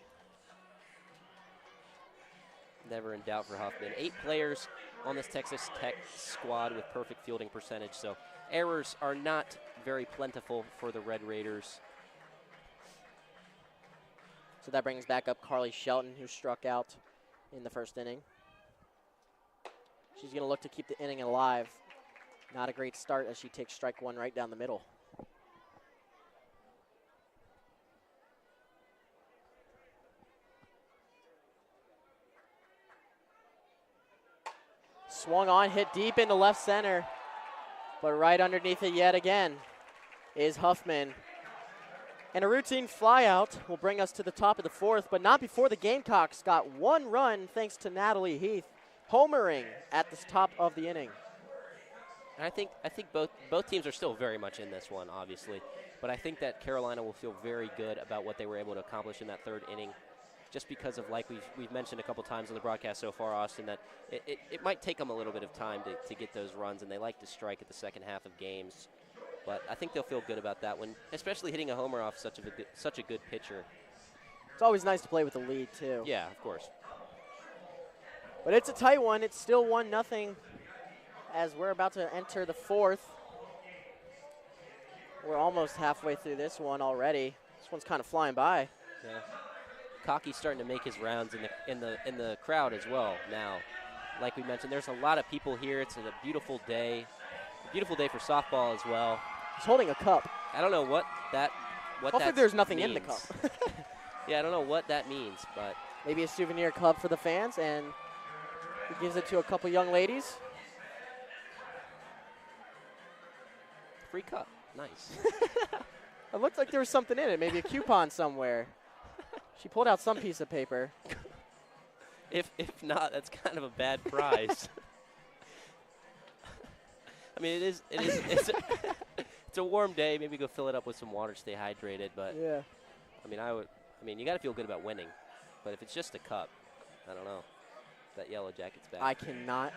Never in doubt for Huffman. 8 players on this Texas Tech squad with perfect fielding percentage, so errors are not very plentiful for the Red Raiders. So that brings back up Carly Shelton, who struck out in the first inning. She's going to look to keep the inning alive. Not a great start as she takes strike one right down the middle. Swung on, hit deep into left center, but right underneath it yet again is Huffman. And a routine flyout will bring us to the top of the 4th, but not before the Gamecocks got 1 run thanks to Natalie Heath, homering at the top of the inning. And I think both teams are still very much in this one, obviously, but I think that Carolina will feel very good about what they were able to accomplish in that 3rd inning, just because of, like we've mentioned a couple times on the broadcast so far, Austin, that it might take them a little bit of time to get those runs, and they like to strike at the second half of games. But I think they'll feel good about that one, especially hitting a homer off such a good pitcher. It's always nice to play with the lead, too. Yeah, of course. But it's a tight one. It's still 1-0 as we're about to enter the 4th. We're almost halfway through this one already. This one's kind of flying by. Yeah. Cocky's starting to make his rounds in the crowd as well now. Like we mentioned, there's a lot of people here. It's a beautiful day. A beautiful day for softball as well. He's holding a cup. I don't know what that Hopefully there's nothing means. in the cup. Yeah, I don't know what that means, but maybe a souvenir cup for the fans, and he gives it to a couple young ladies. Free cup. Nice. It looked like there was something in it, maybe a coupon somewhere. She pulled out some piece of paper. If not, that's kind of a bad prize. I mean, it's a warm day. Maybe go fill it up with some water, stay hydrated. But yeah, I mean, you got to feel good about winning. But if it's just a cup, I don't know. That Yellow Jackets back. I cannot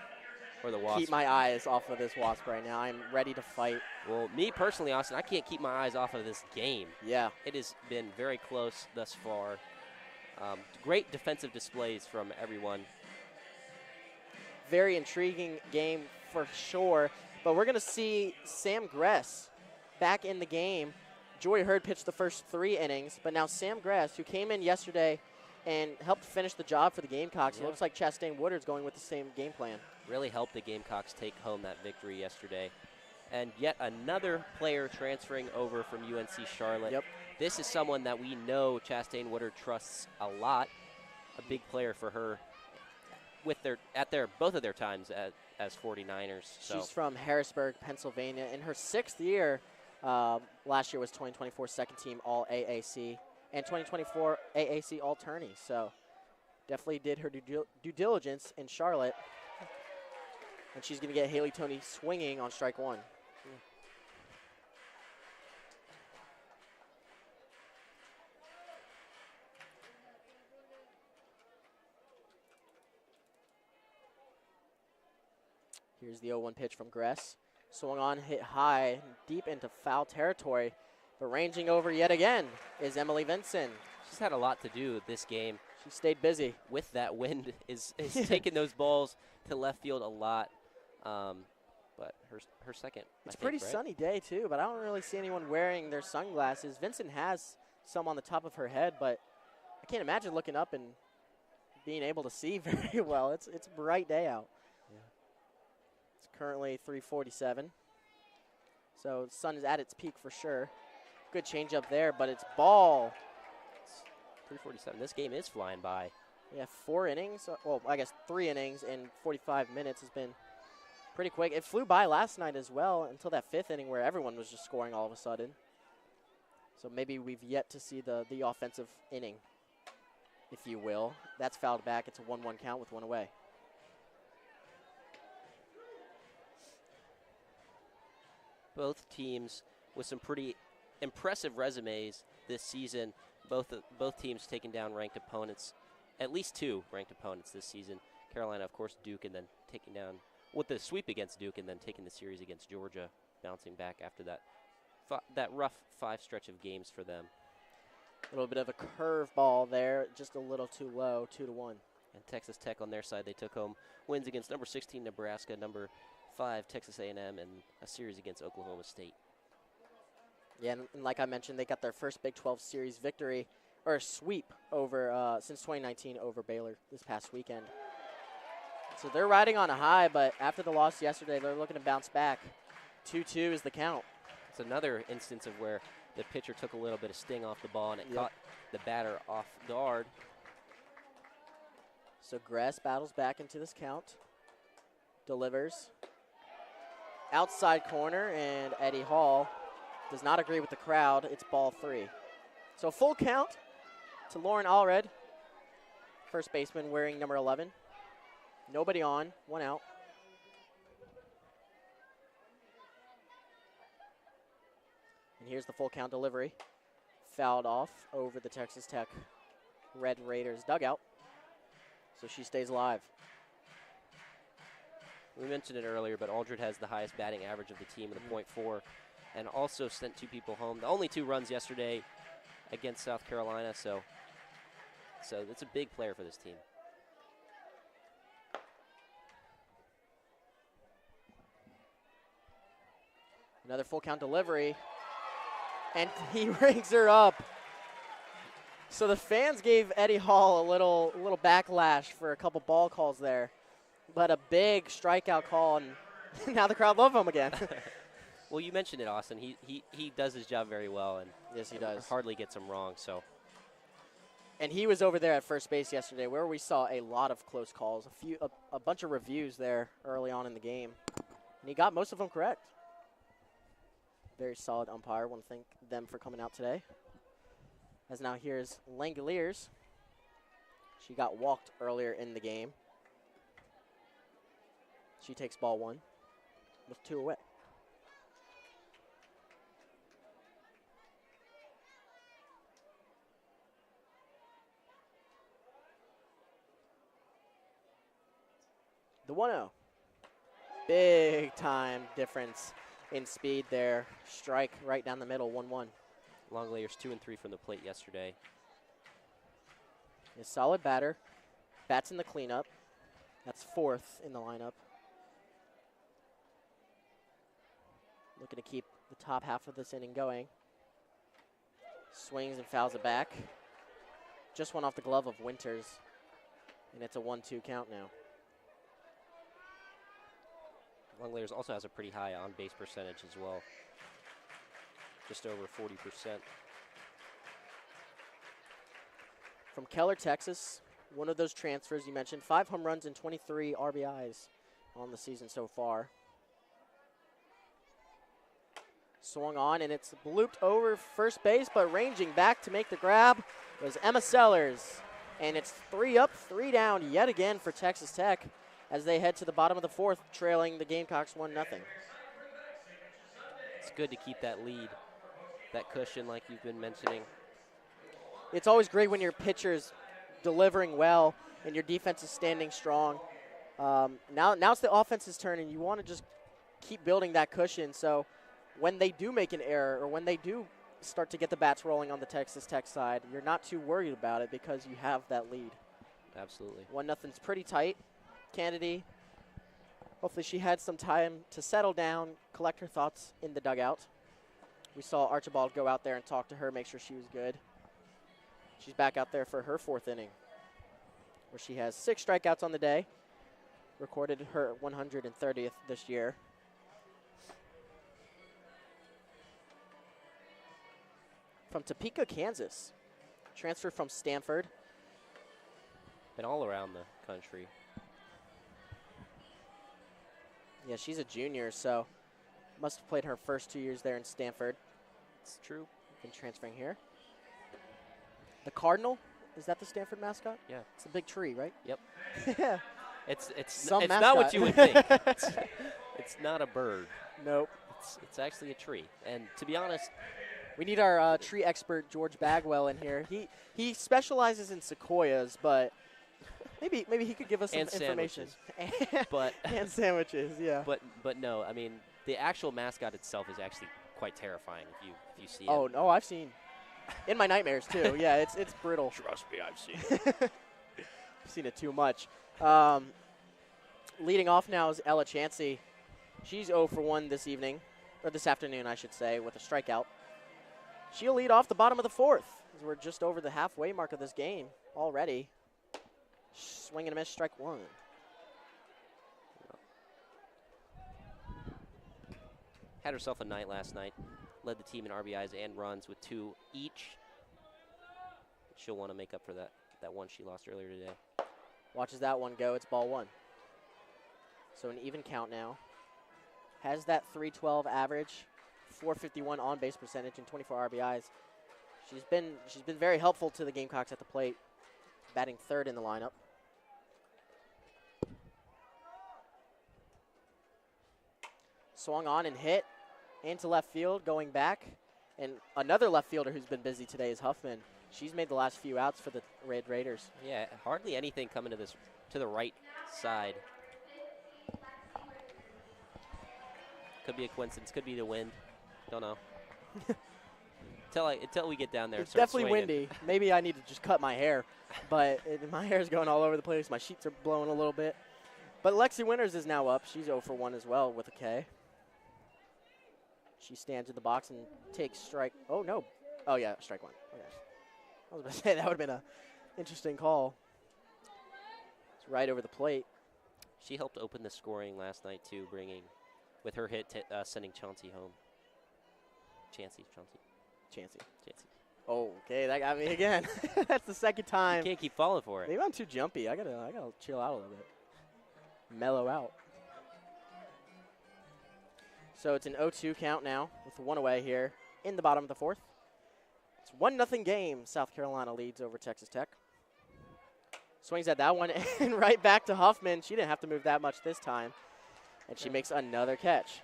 or the Wasp. keep my eyes off of this Wasp right now. I'm ready to fight. Well, me personally, Austin, I can't keep my eyes off of this game. Yeah. It has been very close thus far. Great defensive displays from everyone. Very intriguing game for sure. But we're going to see Sam Gress back in the game. Joy Hurd pitched the first 3 innings, but now Sam Gress, who came in yesterday and helped finish the job for the Gamecocks. Yeah. It looks like Chastain Woodard's going with the same game plan. Really helped the Gamecocks take home that victory yesterday. And yet another player transferring over from UNC Charlotte. Yep. This is someone that we know Chastain Woodard trusts a lot. A big player for her with both of their times as 49ers. So. She's from Harrisburg, Pennsylvania. In her 6th year, last year was 2024 second team All AAC and 2024 AAC All Tourney. So definitely did her due diligence in Charlotte. And she's going to get Haley Toney swinging on strike one. Here's the 0-1 pitch from Gress. Swung on, hit high, deep into foul territory. But ranging over yet again is Emily Vinson. She's had a lot to do this game. She stayed busy. With that wind is taking those balls to left field a lot. But her second, It's a pretty sunny day, too, but I don't really see anyone wearing their sunglasses. Vinson has some on the top of her head, but I can't imagine looking up and being able to see very well. It's a bright day out. Currently 3:47. So the sun is at its peak for sure. Good change up there, but it's ball. 3:47. This game is flying by. Yeah, 4 innings. Well, I guess 3 innings in 45 minutes has been pretty quick. It flew by last night as well until that 5th inning where everyone was just scoring all of a sudden. So maybe we've yet to see the offensive inning, if you will. That's fouled back. It's a 1-1 count with 1 away. Both teams with some pretty impressive resumes this season. Both teams taking down ranked opponents, at least 2 ranked opponents this season. Carolina, of course, Duke, and then taking down with the sweep against Duke, and then taking the series against Georgia, bouncing back after that rough 5 stretch of games for them. A little bit of a curve ball there, just a little too low, 2-1. And Texas Tech on their side, they took home wins against number 16 Nebraska, number 5 Texas A&M, and a series against Oklahoma State. Yeah, and like I mentioned, they got their first Big 12 series victory, or sweep over since 2019 over Baylor this past weekend. So they're riding on a high, but after the loss yesterday, they're looking to bounce back. 2-2 is the count. It's another instance of where the pitcher took a little bit of sting off the ball, and it caught the batter off guard. So Gress battles back into this count. Delivers. Outside corner, and Eddie Hall does not agree with the crowd. It's ball 3. So full count to Lauren Allred, first baseman wearing number 11. Nobody on, 1 out. And here's the full count delivery. Fouled off over the Texas Tech Red Raiders dugout. So she stays alive. We mentioned it earlier, but Aldred has the highest batting average of the team with a .4, and also sent 2 people home. The only 2 runs yesterday against South Carolina, so it's a big player for this team. Another full count delivery, and he rings her up. So the fans gave Eddie Hall a little backlash for a couple ball calls there, but a big strikeout call, and now the crowd love him again. Well, you mentioned it, Austin. He does his job very well, and yes, he does. Hardly gets him wrong. So, and he was over there at first base yesterday, where we saw a lot of close calls, a bunch of reviews there early on in the game, and he got most of them correct. Very solid umpire. Want to thank them for coming out today. As now here's Langoliers. She got walked earlier in the game. She takes ball 1 with 2 away. The 1-0. Big time difference in speed there. Strike right down the middle, 1-1. Langoliers 2 and 3 from the plate yesterday. A solid batter. Bats in the cleanup. That's 4th in the lineup. Looking to keep the top half of this inning going. Swings and fouls it back. Just went off the glove of Winters, and it's a 1-2 count now. Langoliers also has a pretty high on-base percentage as well. Just over 40%. From Keller, Texas, one of those transfers you mentioned, 5 home runs and 23 RBIs on the season so far. Swung on, and it's looped over first base, but ranging back to make the grab was Emma Sellers. And it's 3 up, 3 down yet again for Texas Tech as they head to the bottom of the 4th, trailing the Gamecocks 1-0. It's good to keep that lead, that cushion like you've been mentioning. It's always great when your pitcher's delivering well and your defense is standing strong. Now it's the offense's turn, and you want to just keep building that cushion. So when they do make an error or when they do start to get the bats rolling on the Texas Tech side, you're not too worried about it because you have that lead. Absolutely. 1-0's pretty tight. Kennedy, hopefully she had some time to settle down, collect her thoughts in the dugout. We saw Archibald go out there and talk to her, make sure she was good. She's back out there for her 4th inning, where she has 6 strikeouts on the day, recorded her 130th this year. From Topeka, Kansas, transfer from Stanford. Been all around the country. Yeah, she's a junior, so must have played her first 2 years there in Stanford. It's true. Been transferring here. The Cardinal, is that the Stanford mascot? Yeah. It's a big tree, right? Yep. Yeah. It's Some not what mascot. you would think. It's not a bird. Nope. It's actually a tree. And to be honest, we need our tree expert George Bagwell in here. He specializes in sequoias, but maybe he could give us some information. But and sandwiches, yeah. But no, I mean the actual mascot itself is actually quite terrifying if you see it. Oh no, I've seen in my nightmares too. Yeah, it's brutal. Trust me, I've seen it. I've seen it too much. Leading off now is Ella Chansey. She's 0 for 1 this evening, or this afternoon, I should say, with a strikeout. She'll lead off the bottom of the 4th, as we're just over the halfway mark of this game already. Swing and a miss, strike 1. Had herself a night last night. Led the team in RBIs and runs with 2 each. She'll want to make up for that one she lost earlier today. Watches that one go. It's ball 1. So an even count now. Has that 312 average, 451 on base percentage, and 24 RBIs. She's been very helpful to the Gamecocks at the plate, batting 3rd in the lineup. Swung on and hit into left field, going back. And another left fielder who's been busy today is Huffman. She's made the last few outs for the Red Raiders. Yeah, hardly anything coming to the right side. Could be a coincidence. Could be the wind. Don't know. Until we get down there. It's definitely windy. Maybe I need to just cut my hair, but my hair is going all over the place. My sheets are blowing a little bit. But Lexi Winters is now up. She's 0 for 1 as well with a K. She stands in the box and takes strike. Oh no. Oh yeah, strike 1. Okay. I was about to say that would have been an interesting call. It's right over the plate. She helped open the scoring last night too, with her hit sending Chauncey home. Chansey. Oh, okay, that got me again. That's the second time. You can't keep falling for it. Maybe I'm too jumpy. I gotta chill out a little bit. Mellow out. So it's an 0-2 count now with 1 away here in the bottom of the 4th. It's 1-0 game. South Carolina leads over Texas Tech. Swings at that one and right back to Huffman. She didn't have to move that much this time. And she makes another catch.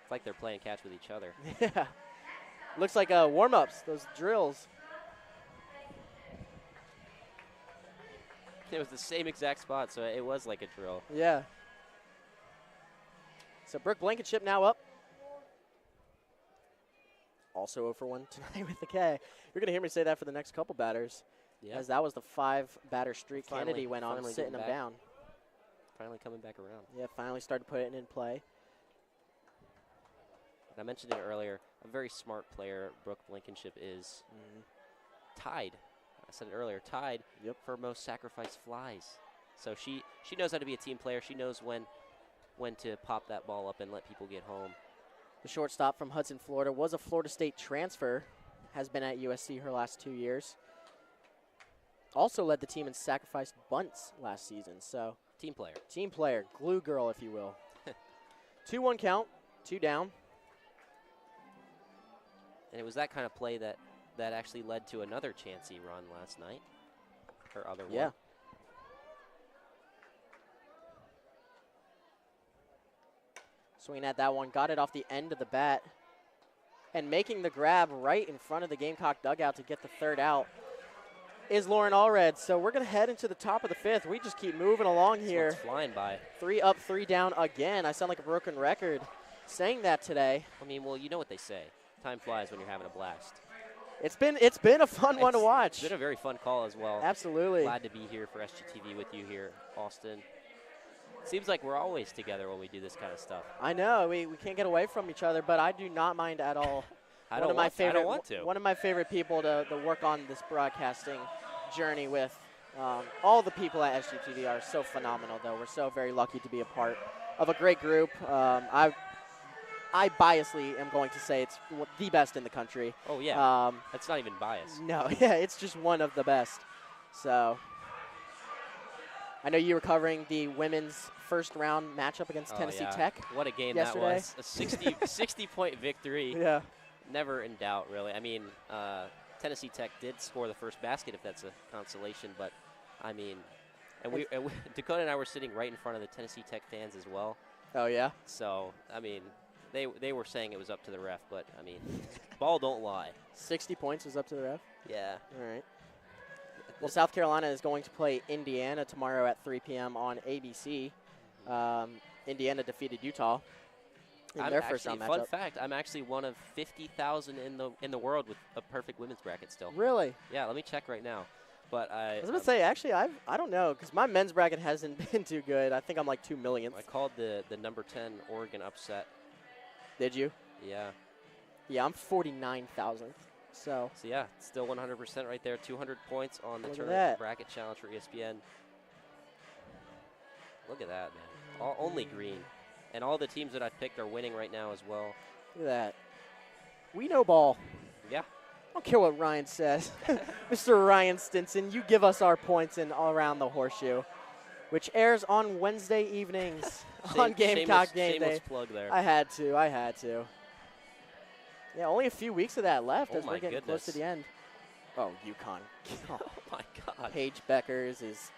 It's like they're playing catch with each other. Yeah. Looks like warm-ups, those drills. It was the same exact spot, so it was like a drill. Yeah. So Brooke Blankenship now up. Also 0 for 1 tonight with the K. You're going to hear me say that for the next couple batters. Yep. As that was the 5-batter streak Finally, Kennedy went on, sitting him down. Finally coming back around. Yeah, finally started putting it in play. And I mentioned it earlier. A very smart player, Brooke Blankenship, is tied. I said it earlier, tied for most sacrificed flies. So she knows how to be a team player. She knows when to pop that ball up and let people get home. The shortstop from Hudson, Florida, was a Florida State transfer, has been at USC her last 2 years. Also led the team in sacrificed bunts last season. So team player. Team player, glue girl, if you will. 2-1 count, 2 down. And it was that kind of play that actually led to another Chansey run last night. Her other one. Yeah. Swinging at that one, got it off the end of the bat. And making the grab right in front of the Gamecock dugout to get the 3rd out is Lauren Allred. So we're going to head into the top of the 5th. We just keep moving along here. It's flying by. 3 up, 3 down again. I sound like a broken record saying that today. I mean, well, you know what they say. Time flies when you're having a blast. It's been a fun one to watch. It's been a very fun call as well. Absolutely. Glad to be here for SGTV with you here, Austin. Seems like we're always together when we do this kind of stuff. I know. We can't get away from each other, but I do not mind at all. I don't want to. One of my favorite people to work on this broadcasting journey with. All the people at SGTV are so phenomenal, though. We're so very lucky to be a part of a great group. I biasly am going to say it's the best in the country. Oh, yeah. That's not even biased. No, yeah, it's just one of the best. So I know you were covering the women's first round matchup against Tennessee Tech. What a game yesterday. that was. A 60-point victory. Yeah. Never in doubt, really. I mean, Tennessee Tech did score the first basket, if that's a consolation. But, I mean, Dakota and I were sitting right in front of the Tennessee Tech fans as well. Oh, yeah? So, I mean, they were saying it was up to the ref. But, I mean, ball don't lie. 60 points was up to the ref? Yeah. All right. Well, South Carolina is going to play Indiana tomorrow at 3 p.m. on ABC. Indiana defeated Utah in their first round matchup. Fun fact, I'm actually one of 50,000 in the world with a perfect women's bracket still. Really? Yeah, let me check right now. But I was going to say, actually, I don't know, because my men's bracket hasn't been too good. I think I'm like 2 millionth. I called the number 10 Oregon upset. Did you? Yeah. Yeah, I'm 49,000th. So yeah, still 100% right there. 200 points on the tournament bracket challenge for ESPN. Look at that, man. Only green. And all the teams that I've picked are winning right now as well. Look at that. We know ball. Yeah. I don't care what Ryan says. Mr. Ryan Stinson, you give us our points in All Around the Horseshoe, which airs on Wednesday evenings on Gamecock Game Day. Shameless plug there. I had to. Yeah, only a few weeks of that left as we're getting close to the end. Oh, UConn. Oh, my God. Paige Beckers is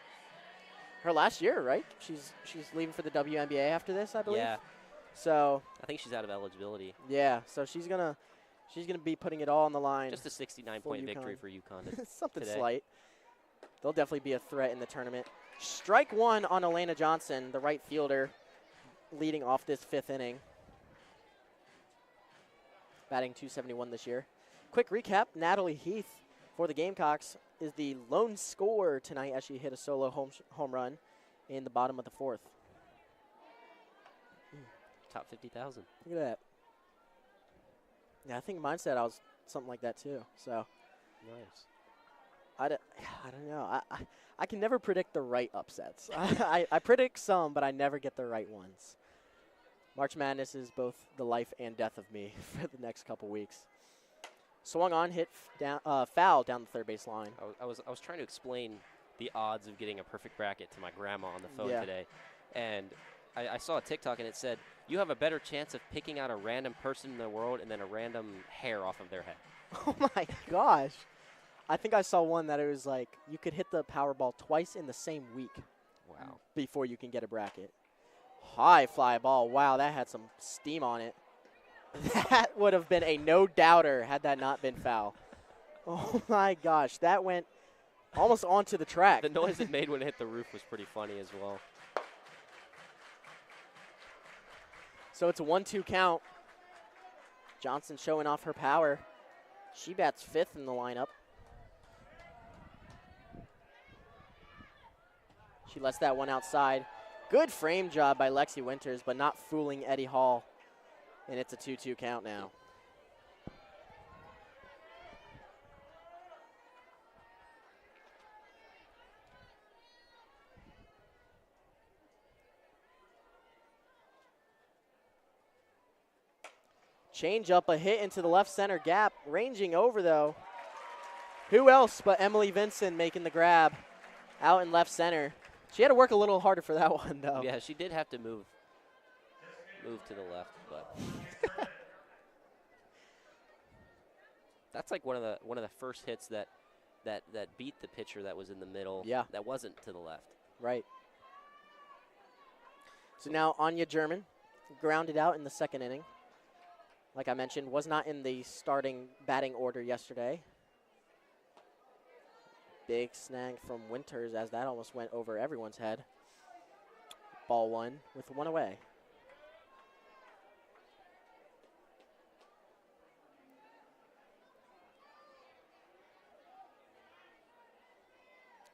her last year, right? She's leaving for the WNBA after this, I believe. Yeah. So I think she's out of eligibility. Yeah, so she's gonna be putting it all on the line. Just a 69-point victory for UConn. Something today. Slight. They'll definitely be a threat in the tournament. Strike one on Elena Johnson, the right fielder, leading off this fifth inning. Batting .271 this year. Quick recap, Natalie Heath for the Gamecocks is the lone scorer tonight as she hit a solo home run in the bottom of the fourth. Top 50,000. Look at that. Yeah, I think mine said I was something like that too. So nice. I don't know. I can never predict the right upsets. I predict some, but I never get the right ones. March Madness is both the life and death of me for the next couple weeks. Swung on, hit down, foul down the third base line. I was trying to explain the odds of getting a perfect bracket to my grandma on the phone today, and I saw a TikTok and it said you have a better chance of picking out a random person in the world and then a random hair off of their head. Oh my gosh! I think I saw one that it was like you could hit the Powerball twice in the same week. Wow! Before you can get a bracket. High fly ball. Wow, that had some steam on it. That would have been a no-doubter had that not been foul. Oh, my gosh. That went almost onto the track. The noise it made when it hit the roof was pretty funny as well. So it's a 1-2 count. Johnson showing off her power. She bats fifth in the lineup. She lets that one outside. Good frame job by Lexi Winters, but not fooling Eddie Hall. And it's a 2-2 count now. Change up, a hit into the left center gap. Ranging over, though. Who else but Emily Vinson making the grab out in left center. She had to work a little harder for that one, though. Yeah, she did have to move to the left, but that's like one of the first hits that beat the pitcher that was in the middle. Yeah. That wasn't to the left. Right. So now Anya German grounded out in the second inning. Like I mentioned, was not in the starting batting order yesterday. Big snag from Winters as that almost went over everyone's head. Ball one with one away.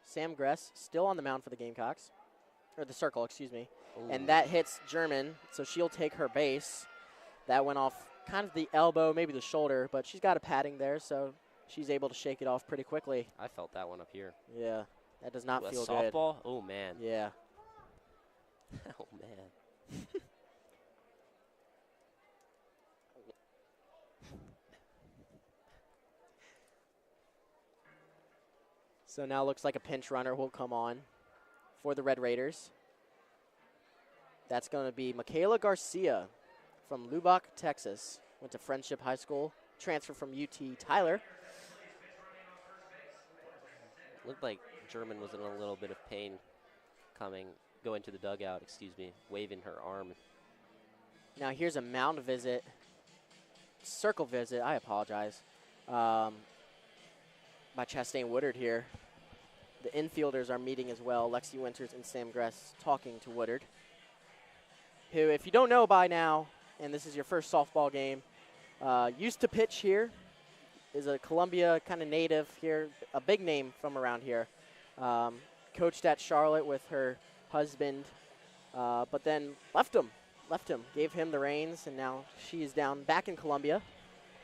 Sam Gress still on the mound for the Gamecocks. Or the Circle, excuse me. Ooh. And that hits German, so she'll take her base. That went off kind of the elbow, maybe the shoulder, but she's got a padding there, so she's able to shake it off pretty quickly. I felt that one up here. Yeah, that does not feel good. Softball? Good. Oh, man. Yeah. Oh, man. So now looks like a pinch runner will come on for the Red Raiders. That's going to be Michaela Garcia from Lubbock, Texas. Went to Friendship High School, transferred from UT Tyler. Looked like German was in a little bit of pain going to the dugout, waving her arm. Now here's a mound visit, circle visit, I apologize, by Chastain Woodard here. The infielders are meeting as well, Lexi Winters and Sam Gress talking to Woodard, who, if you don't know by now, and this is your first softball game, used to pitch here, is a Columbia kind of native here, a big name from around here. Coached at Charlotte with her husband, but then left him, gave him the reins, and now she is down back in Columbia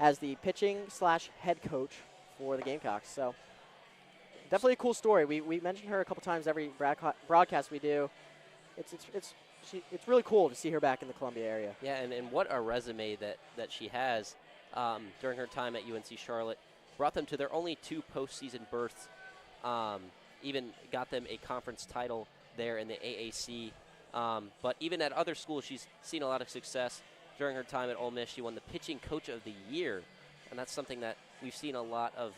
as the pitching/head coach for the Gamecocks. So definitely a cool story. We mentioned her a couple times every broadcast we do. It's really cool to see her back in the Columbia area. Yeah, and what a resume that she has during her time at UNC Charlotte. Brought them to their only 2 postseason berths, even got them a conference title there in the AAC. But even at other schools, she's seen a lot of success. During her time at Ole Miss, she won the Pitching Coach of the Year, and that's something that we've seen a lot of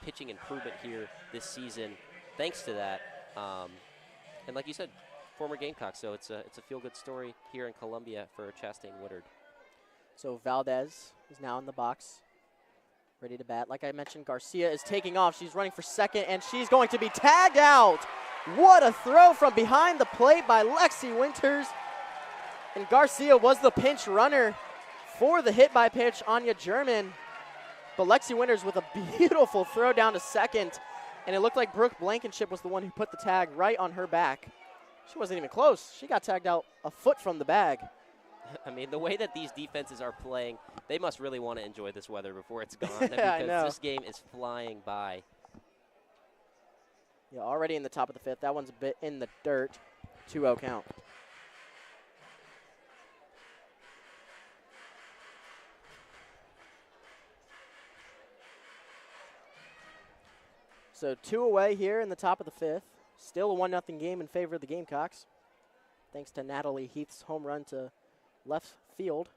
pitching improvement here this season thanks to that. And like you said, former Gamecock, so it's a feel-good story here in Columbia for Chastain Woodard. So Valdez is now in the box, ready to bat. Like I mentioned, Garcia is taking off. She's running for second, and she's going to be tagged out. What a throw from behind the plate by Lexi Winters. And Garcia was the pinch runner for the hit by pitch, Anya German. But Lexi Winters with a beautiful throw down to second. And it looked like Brooke Blankenship was the one who put the tag right on her back. She wasn't even close. She got tagged out a foot from the bag. I mean, the way that these defenses are playing, they must really want to enjoy this weather before it's gone. Yeah, because this game is flying by. Yeah, already in the top of the 5th. That one's a bit in the dirt. 2-0 count. So 2 away here in the top of the 5th. Still a 1-0 game in favor of the Gamecocks. Thanks to Natalie Heath's home run to left field.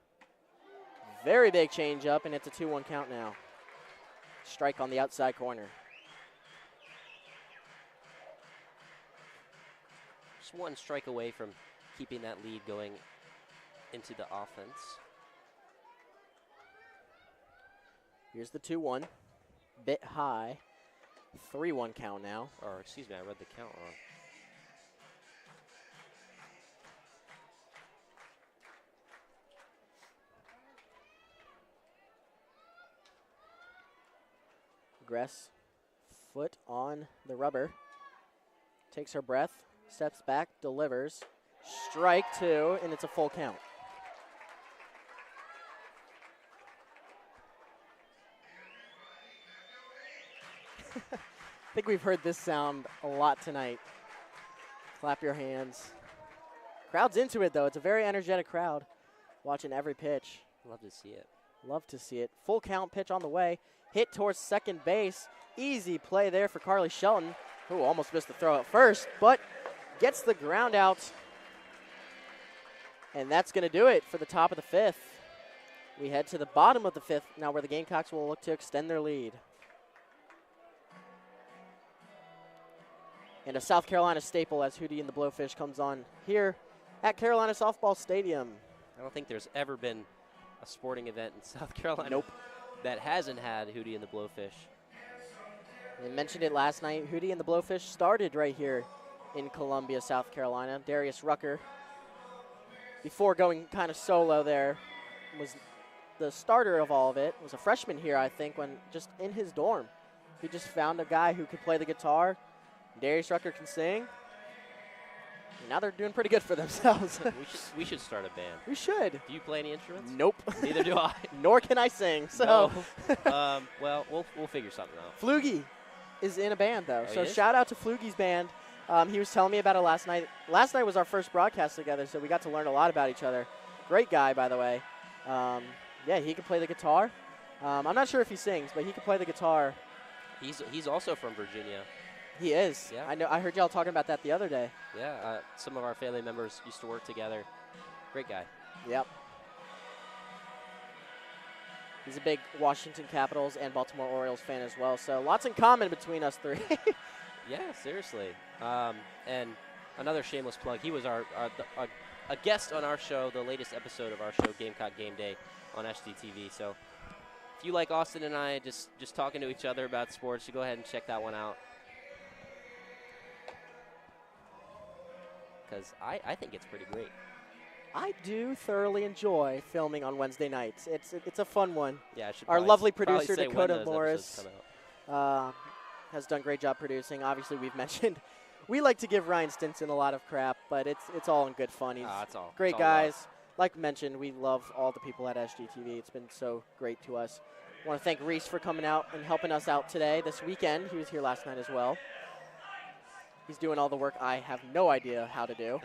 Very big change up, and it's a 2-1 count now. Strike on the outside corner. Just 1 strike away from keeping that lead going into the offense. Here's the 2-1. Bit high. 3-1 count now. Or, excuse me, I read the count wrong. Gress, foot on the rubber. Takes her breath, steps back, delivers. Strike 2, and it's a full count. I think we've heard this sound a lot tonight. Clap your hands. Crowd's into it, though. It's a very energetic crowd watching every pitch. Love to see it. Love to see it. Full count pitch on the way. Hit towards second base. Easy play there for Carly Shelton, who almost missed the throw at first, but gets the ground out. And that's going to do it for the top of the 5th. We head to the bottom of the 5th now, where the Gamecocks will look to extend their lead. And a South Carolina staple as Hootie and the Blowfish comes on here at Carolina Softball Stadium. I don't think there's ever been a sporting event in South Carolina that hasn't had Hootie and the Blowfish. They mentioned it last night. Hootie and the Blowfish started right here in Columbia, South Carolina. Darius Rucker, before going kind of solo there, was the starter of all of it. Was a freshman here, I think, when just in his dorm. He just found a guy who could play the guitar. Darius Rucker can sing. And now they're doing pretty good for themselves. we should start a band. We should. Do you play any instruments? Nope. Neither do I. Nor can I sing. So, no. Well, we'll figure something out. Flugie is in a band, though. Oh, so shout out to Flugie's band. He was telling me about it last night. Last night was our first broadcast together, so we got to learn a lot about each other. Great guy, by the way. Yeah, he can play the guitar. I'm not sure if he sings, but he can play the guitar. He's also from Virginia. He is. Yeah. I know. I heard y'all talking about that the other day. Yeah, some of our family members used to work together. Great guy. Yep. He's a big Washington Capitals and Baltimore Orioles fan as well, so lots in common between us three. Yeah, seriously. And another shameless plug. He was a guest on our show, the latest episode of our show, Gamecock Game Day, on SGTV. So if you like Austin and I just talking to each other about sports, you go ahead and check that one out. Because I think it's pretty great. I do thoroughly enjoy filming on Wednesday nights. It's a fun one. Yeah, I should Our probably lovely probably producer, say when Dakota those Morris, episodes come out. has done a great job producing. Obviously, we've mentioned we like to give Ryan Stinson a lot of crap, but it's all in good fun. He's It's all great it's all guys. love. Like mentioned, we love all the people at SGTV. It's been so great to us. I want to thank Reece for coming out and helping us out today, this weekend. He was here last night as well. He's doing all the work I have no idea how to do,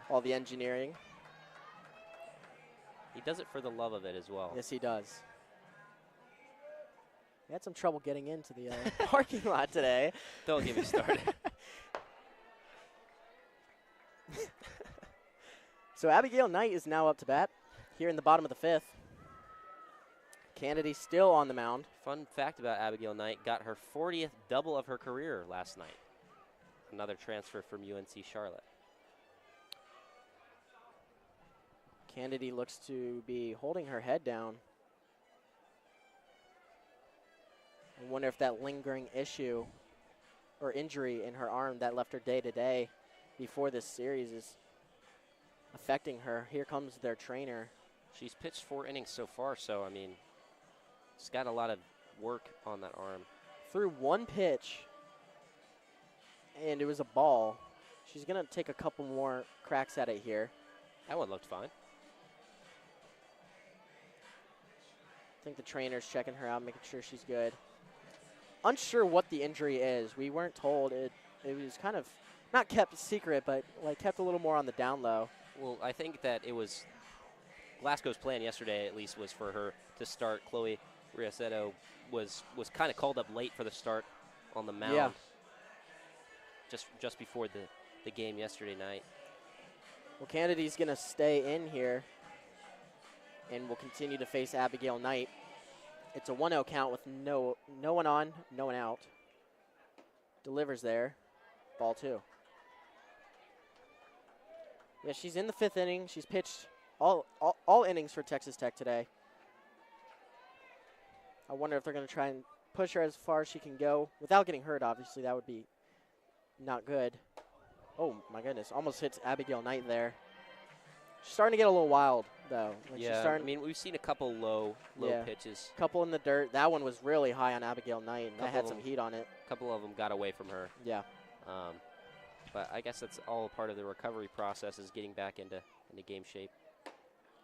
all the engineering. He does it for the love of it as well. Yes, he does. We had some trouble getting into the parking lot today. Don't get me started. So Abigail Knight is now up to bat here in the bottom of the fifth. Kennedy still on the mound. Fun fact about Abigail Knight, got her 40th double of her career last night. Another transfer from UNC Charlotte. Kennedy looks to be holding her head down. I wonder if that lingering issue or injury in her arm that left her day-to-day before this series is affecting her. Here comes their trainer. She's pitched 4 innings so far, so, I mean, she's got a lot of work on that arm. Threw one pitch, and it was a ball. She's going to take a couple more cracks at it here. That one looked fine. I think the trainer's checking her out, making sure she's good. Unsure what the injury is. We weren't told. It was kind of not kept secret, but like kept a little more on the down low. Well, I think that it was Glasgow's plan yesterday, at least, was for her to start. Chloe Riaceto was kind of called up late for the start on the mound. Yeah. Just before the game yesterday night. Well, Kennedy's going to stay in here and will continue to face Abigail Knight. It's a 1-0 count with no one on, no one out. Delivers there. Ball 2. Yeah, she's in the 5th inning. She's pitched all innings for Texas Tech today. I wonder if they're going to try and push her as far as she can go without getting hurt, obviously. That would be not good. Oh, my goodness. Almost hits Abigail Knight there. She's starting to get a little wild, though. Like Yeah, I mean, we've seen a couple low pitches. Couple in the dirt. That one was really high on Abigail Knight, and that had some heat on it. A couple of them got away from her. Yeah. But I guess that's all part of the recovery process, is getting back into game shape.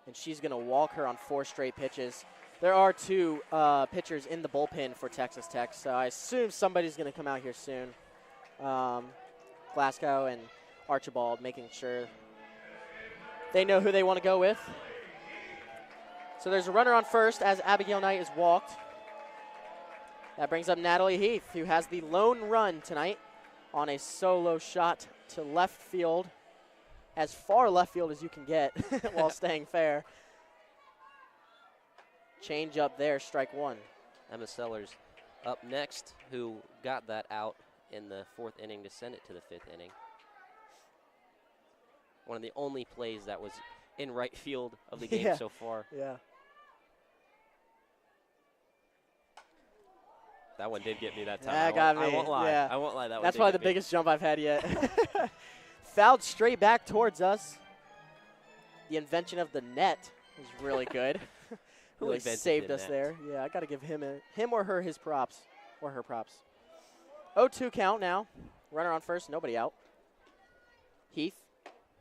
And she's going to walk her on 4 straight pitches. There are 2 pitchers in the bullpen for Texas Tech, so I assume somebody's going to come out here soon. Glasgow and Archibald, making sure they know who they want to go with. So there's a runner on first as Abigail Knight is walked. That brings up Natalie Heath, who has the lone run tonight on a solo shot to left field, as far left field as you can get while staying fair. Change up there, strike 1. Emma Sellers up next, who got that out in the 4th inning to send it to the 5th inning. One of the only plays that was in right field of the game so far. Yeah. That one did get me that time. That got me. I won't lie. Yeah. I won't lie. That That's one probably the biggest jump I've had yet. Fouled straight back towards us. The invention of the net was really good. Who really invented saved the us net? there. Yeah, I got to give him or her his props, or her props. 0-2 count now. Runner on first, nobody out. Heath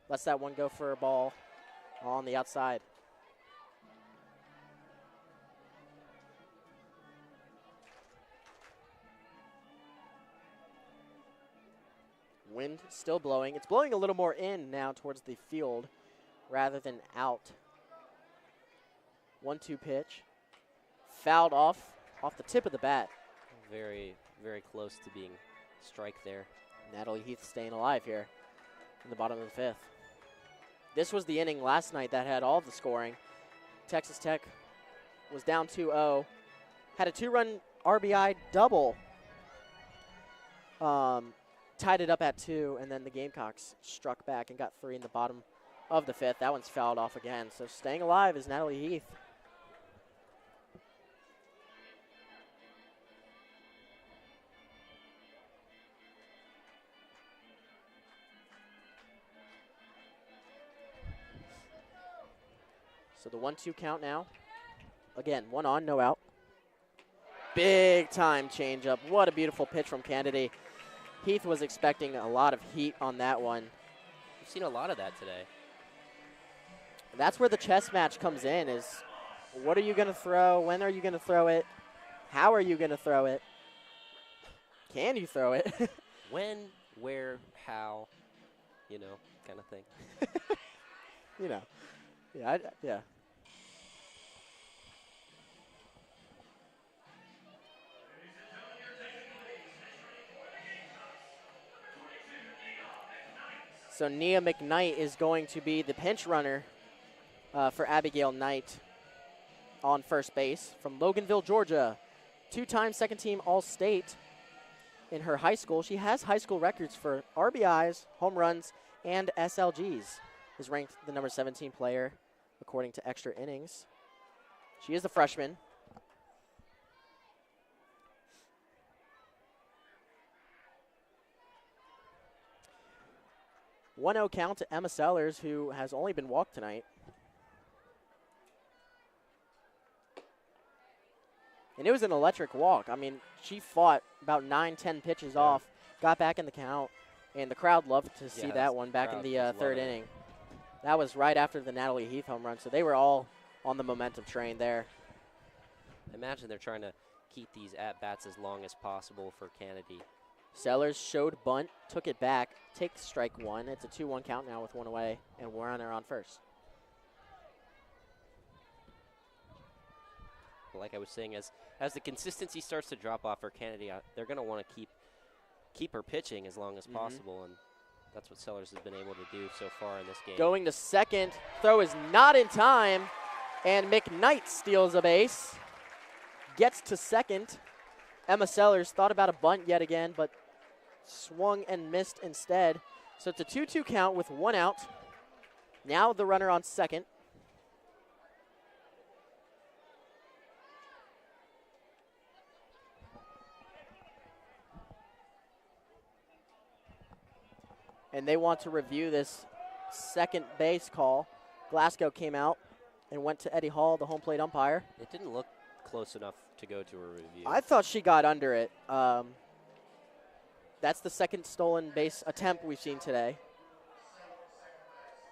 lets that one go for a ball on the outside. Wind still blowing. It's blowing a little more in now towards the field rather than out. 1-2 pitch. Fouled off the tip of the bat. Very, very close to being strike there. Natalie Heath staying alive here in the bottom of the 5th. This was the inning last night that had all the scoring. Texas Tech was down 2-0, had a 2-run RBI double, tied it up at 2, and then the Gamecocks struck back and got 3 in the bottom of the 5th. That one's fouled off again, so staying alive is Natalie Heath. So the 1-2 count now. Again, 1 on, no out. Big time changeup. What a beautiful pitch from Kennedy. Heath was expecting a lot of heat on that one. We've seen a lot of that today. That's where the chess match comes in, is what are you going to throw? When are you going to throw it? How are you going to throw it? Can you throw it? When, where, how, you know, kind of thing. You know. Yeah, yeah. So Nia McKnight is going to be the pinch runner for Abigail Knight on first base from Loganville, Georgia. 2-time second-team All-State in her high school. She has high school records for RBIs, home runs, and SLGs. Is ranked the number 17 player according to extra innings. She is a freshman. 1-0 count to Emma Sellers, who has only been walked tonight. And it was an electric walk. I mean, she fought about 9-10 pitches off, got back in the count, and the crowd loved to see that one back in the third inning. That was right after the Natalie Heath home run, so they were all on the momentum train there. Imagine they're trying to keep these at-bats as long as possible for Kennedy. Sellers showed bunt, took it back, takes strike 1. It's a 2-1 count now with 1 away, and we're on her on first. Like I was saying, as the consistency starts to drop off for Kennedy, they're going to want to keep her pitching as long as possible, and that's what Sellers has been able to do so far in this game. Going to second, throw is not in time, and McKnight steals a base, gets to second. Emma Sellers thought about a bunt yet again, but swung and missed instead. So it's a 2-2 count with 1 out. Now the runner on second. And they want to review this second base call. Glasgow came out and went to Eddie Hall, the home plate umpire. It didn't look close enough to go to a review. I thought she got under it. That's the second stolen base attempt we've seen today.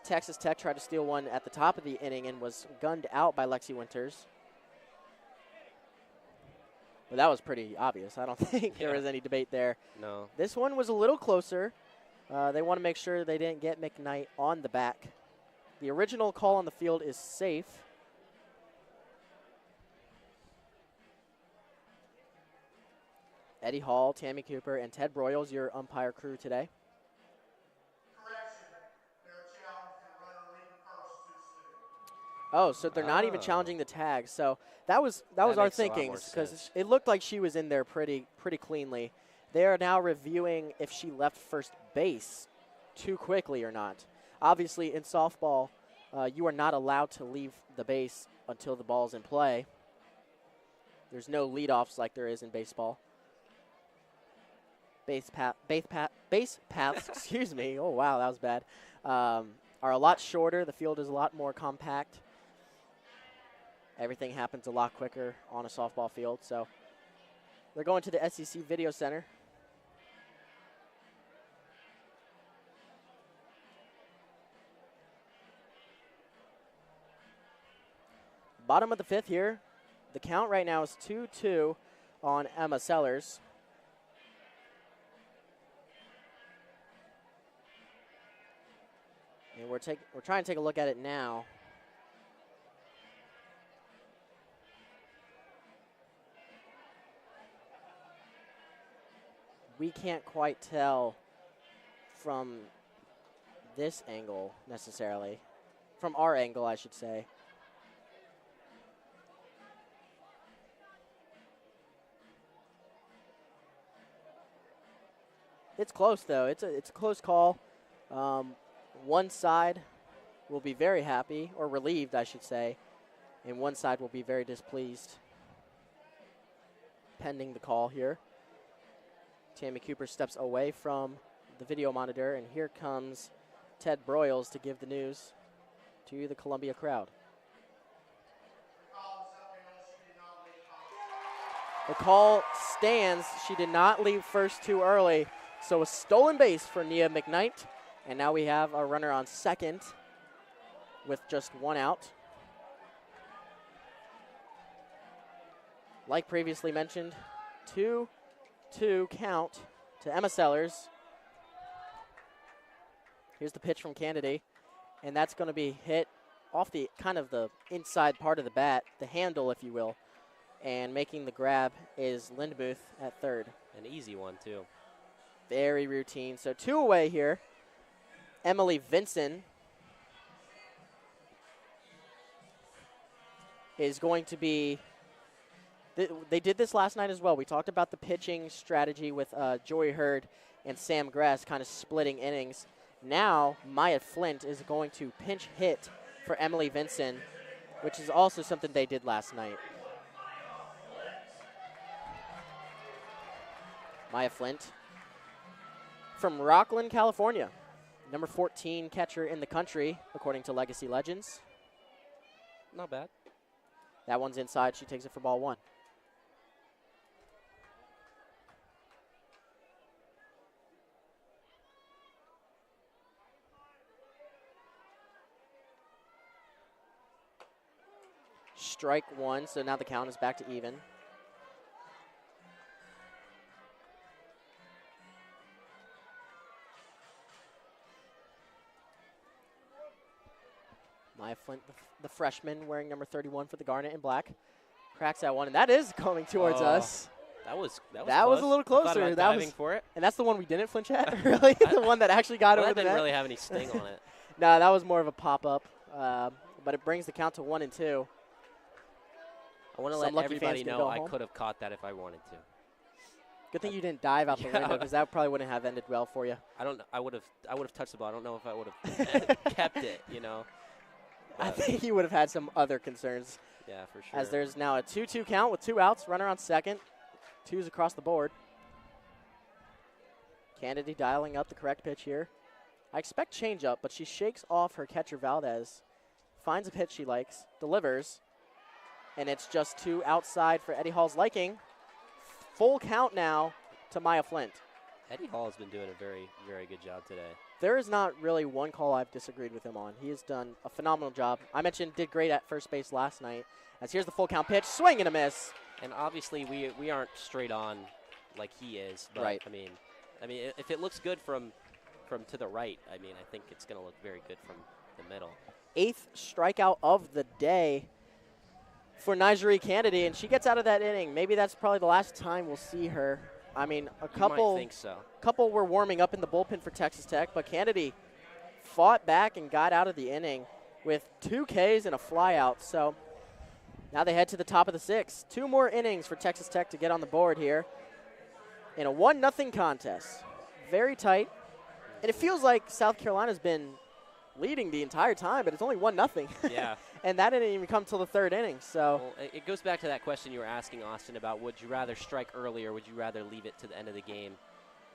Texas Tech tried to steal one at the top of the inning and was gunned out by Lexi Winters. But that was pretty obvious. I don't think there was any debate there. No. This one was a little closer. They want to make sure they didn't get McKnight on the back. The original call on the field is safe. Eddie Hall, Tammy Cooper, and Ted Broyles, your umpire crew today. Oh, so they're not even challenging the tag. So that was our thinking, because it looked like she was in there pretty cleanly. They are now reviewing if she left first base too quickly or not. Obviously, in softball, you are not allowed to leave the base until the ball's in play. There's no leadoffs like there is in baseball. Base paths, excuse me, oh wow, that was bad, are a lot shorter. The field is a lot more compact. Everything happens a lot quicker on a softball field. So they're going to the SEC Video Center. Bottom of the 5th here. The count right now is 2-2 on Emma Sellers. And we're trying to take a look at it now. we can't quite tell from this angle necessarily. From our angle, I should say. It's close, though. It's a close call. One side will be very happy, or relieved, I should say, and one side will be very displeased. Pending the call here. Tammy Cooper steps away from the video monitor, and here comes Ted Broyles to give the news to the Columbia crowd. The call stands. She did not leave first too early. So a stolen base for Nia McKnight. And now we have a runner on second with just one out. Like previously mentioned, 2-2 count to Emma Sellers. Here's the pitch from Kennedy. And that's going to be hit off the kind of the inside part of the bat, the handle, if you will. And making the grab is Lindmuth at third. An easy one, too. Very routine. So 2 away here. Emily Vinson is going to be, they did this last night as well. We talked about the pitching strategy with Joy Hurd and Sam Gress kind of splitting innings. Now Maya Flint is going to pinch hit for Emily Vinson, which is also something they did last night. Maya Flint from Rockland, California. Number 14 catcher in the country, according to Legacy Legends. Not bad. That one's inside. She takes it for ball 1. Strike 1, so now the count is back to even. Maya Flint, the freshman, wearing number 31 for the Garnet in black, cracks that one, and that is coming towards us. That was a little closer. That was for it. And that's the one we didn't flinch at, really? The one that actually got over the net? That didn't really have any sting on it. No, that was more of a pop-up, but it brings the count to 1 and 2. I want to let everybody know I could have caught that if I wanted to. Good thing you didn't dive out the window, because that probably wouldn't have ended well for you. I would have touched the ball. I don't know if I would have kept it, you know. I think you would have had some other concerns. Yeah, for sure. As there's now a 2-2 count with 2 outs, runner on second. 2s across the board. Kennedy dialing up the correct pitch here. I expect changeup, but she shakes off her catcher Valdez, finds a pitch she likes, delivers, and it's just 2 outside for Eddie Hall's liking. Full count now to Maya Flint. Eddie Hall has been doing a very, very good job today. There is not really one call I've disagreed with him on. He has done a phenomenal job. I mentioned did great at first base last night. As here's the full count pitch, swing and a miss. And obviously we aren't straight on like he is. But right. I mean, if it looks good from to the right, I mean, I think it's going to look very good from the middle. 8th strikeout of the day for Nigeri Kennedy, and she gets out of that inning. Maybe that's probably the last time we'll see her. I mean, a couple were warming up in the bullpen for Texas Tech, but Kennedy fought back and got out of the inning with 2 Ks and a flyout. So now they head to the top of the 6th. 2 more innings for Texas Tech to get on the board here in a 1-0 contest. Very tight. And it feels like South Carolina's been leading the entire time, but it's only 1-0. Yeah. And that didn't even come till the 3rd inning. So well, it goes back to that question you were asking, Austin, about would you rather strike early or would you rather leave it to the end of the game?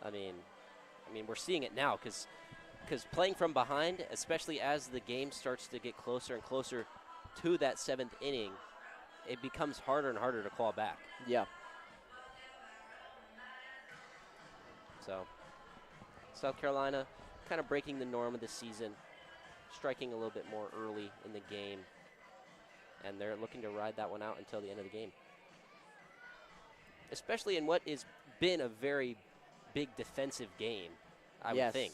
I mean, we're seeing it now because playing from behind, especially as the game starts to get closer and closer to that 7th inning, it becomes harder and harder to claw back. Yeah. So South Carolina kind of breaking the norm of the season, striking a little bit more early in the game, and they're looking to ride that one out until the end of the game. Especially in what has been a very big defensive game, I would think.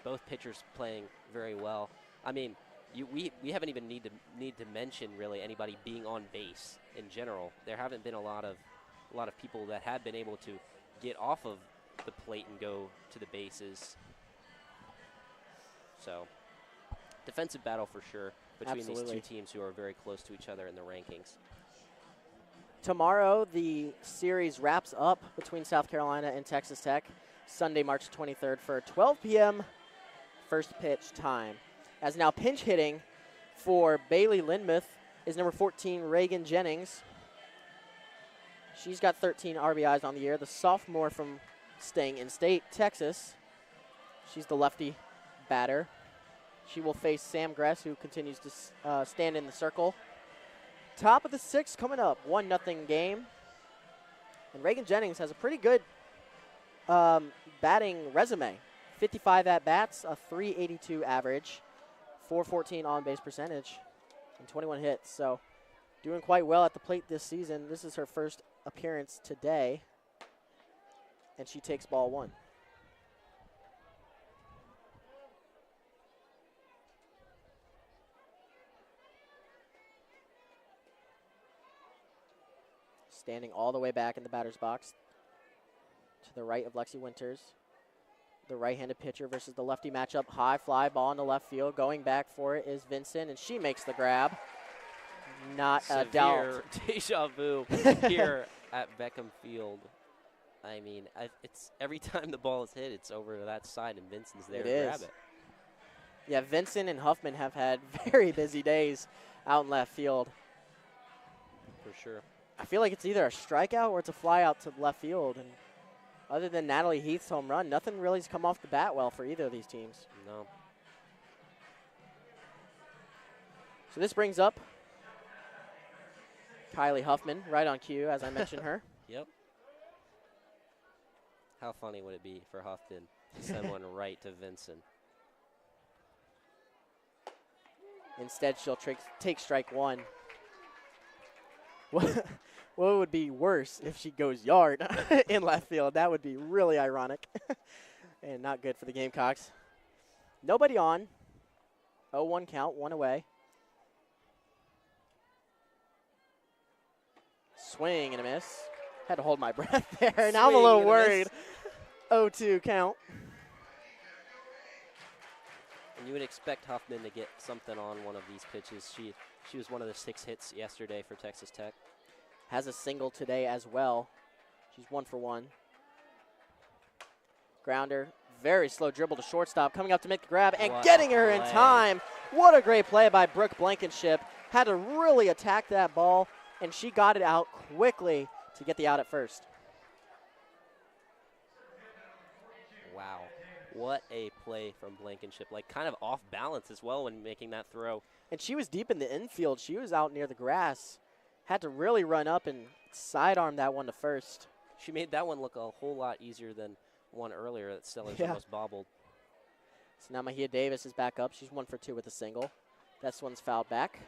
Both pitchers playing very well. I mean, we haven't even need to mention really anybody being on base in general. There haven't been a lot of people that have been able to get off of the plate and go to the bases. So, defensive battle for sure between these two teams who are very close to each other in the rankings. Tomorrow, the series wraps up between South Carolina and Texas Tech, Sunday, March 23rd for 12 p.m. first pitch time. As now pinch hitting for Bailey Lynmouth is number 14, Reagan Jennings. She's got 13 RBIs on the year, the sophomore from staying in state, Texas. She's the lefty batter. She will face Sam Gress, who continues to stand in the circle. Top of the sixth coming up, 1-0 game. And Reagan Jennings has a pretty good batting resume. 55 at-bats, a .382 average, .414 on-base percentage, and 21 hits. So doing quite well at the plate this season. This is her first appearance today, and she takes ball one. Standing all the way back in the batter's box to the right of Lexi Winters. The right-handed pitcher versus the lefty matchup. High fly ball in the left field. Going back for it is Vincent, and she makes the grab. Not a doubt. Deja vu here at Beckham Field. I mean, it's every time the ball is hit, it's over to that side, and Vincent's there to grab it. Yeah, Vincent and Huffman have had very busy days out in left field. For sure. I feel like it's either a strikeout or it's a fly out to left field. And other than Natalie Heath's home run, nothing really has come off the bat well for either of these teams. No. So this brings up Kylie Huffman, right on cue, as I mentioned her. Yep. How funny would it be for Huffman to send one right to Vincent? Instead, she'll take strike one. What would be worse if she goes yard in left field? That would be really ironic and not good for the Gamecocks. Nobody on. 0-1 count, one away. Swing and a miss. Had to hold my breath there. Now I'm a little worried. 0-2 count. And you would expect Huffman to get something on one of these pitches. She was one of the 6 hits yesterday for Texas Tech. Has a single today as well. She's 1 for 1. Grounder, very slow dribble to shortstop, coming up to make the grab and getting her in time. What a great play by Brooke Blankenship. Had to really attack that ball, and she got it out quickly to get the out at first. Wow. What a play from Blankenship. Like, kind of off balance as well when making that throw. And she was deep in the infield. She was out near the grass. Had to really run up and sidearm that one to first. She made that one look a whole lot easier than one earlier that Stellar's almost bobbled. So now Mahia Davis is back up. She's 1 for 2 with a single. This one's fouled back.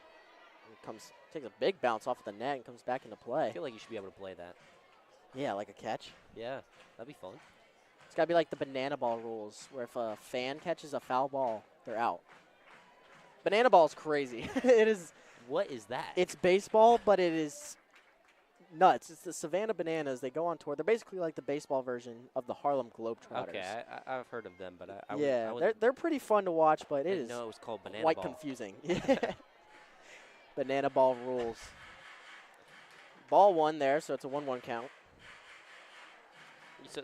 And takes a big bounce off the net and comes back into play. I feel like you should be able to play that. Yeah, like a catch. Yeah, that'd be fun. It's got to be like the banana ball rules, where if a fan catches a foul ball, they're out. Banana ball is crazy. It is. What is that? It's baseball, but it is nuts. It's the Savannah Bananas. They go on tour. They're basically like the baseball version of the Harlem Globetrotters. Okay, I've heard of them, but they're pretty fun to watch, but it is it was called banana quite ball. confusing. Banana ball rules. Ball one there, so it's a 1-1 count.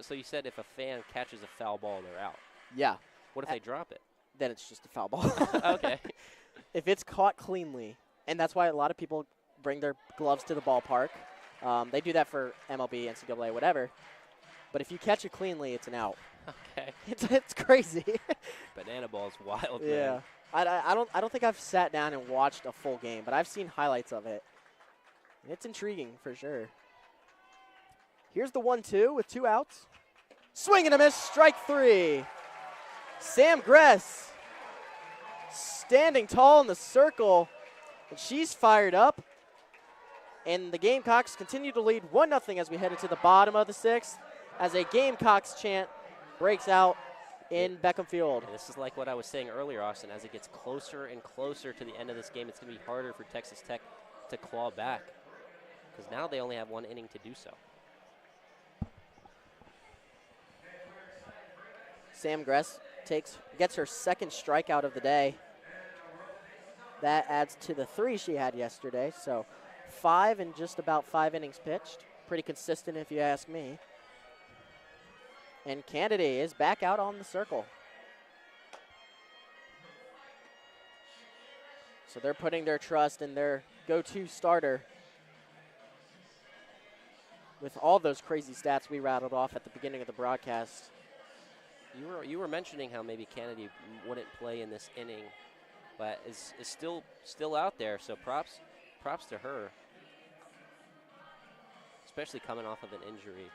So you said if a fan catches a foul ball, they're out. Yeah. What if they drop it? Then it's just a foul ball. Okay. If it's caught cleanly, and that's why a lot of people bring their gloves to the ballpark. They do that for MLB, NCAA, whatever. But if you catch it cleanly, it's an out. Okay. It's crazy. Banana ball's wild, yeah. man. I don't think I've sat down and watched a full game, but I've seen highlights of it. It's intriguing for sure. Here's the 1-2 with 2 outs. Swing and a miss, strike 3. Sam Gress standing tall in the circle, and she's fired up. And the Gamecocks continue to lead 1-0 as we head into the bottom of the 6th, as a Gamecocks chant breaks out in Beckham Field. And this is like what I was saying earlier, Austin. As it gets closer and closer to the end of this game, it's going to be harder for Texas Tech to claw back, because now they only have 1 inning to do so. Sam Gress gets her second strikeout of the day. That adds to the 3 she had yesterday. So 5 in just about 5 innings pitched. Pretty consistent if you ask me. And Kennedy is back out on the circle. So they're putting their trust in their go-to starter. With all those crazy stats we rattled off at the beginning of the broadcast. You were mentioning how maybe Kennedy wouldn't play in this inning, but is still out there. So props to her, especially coming off of an injury.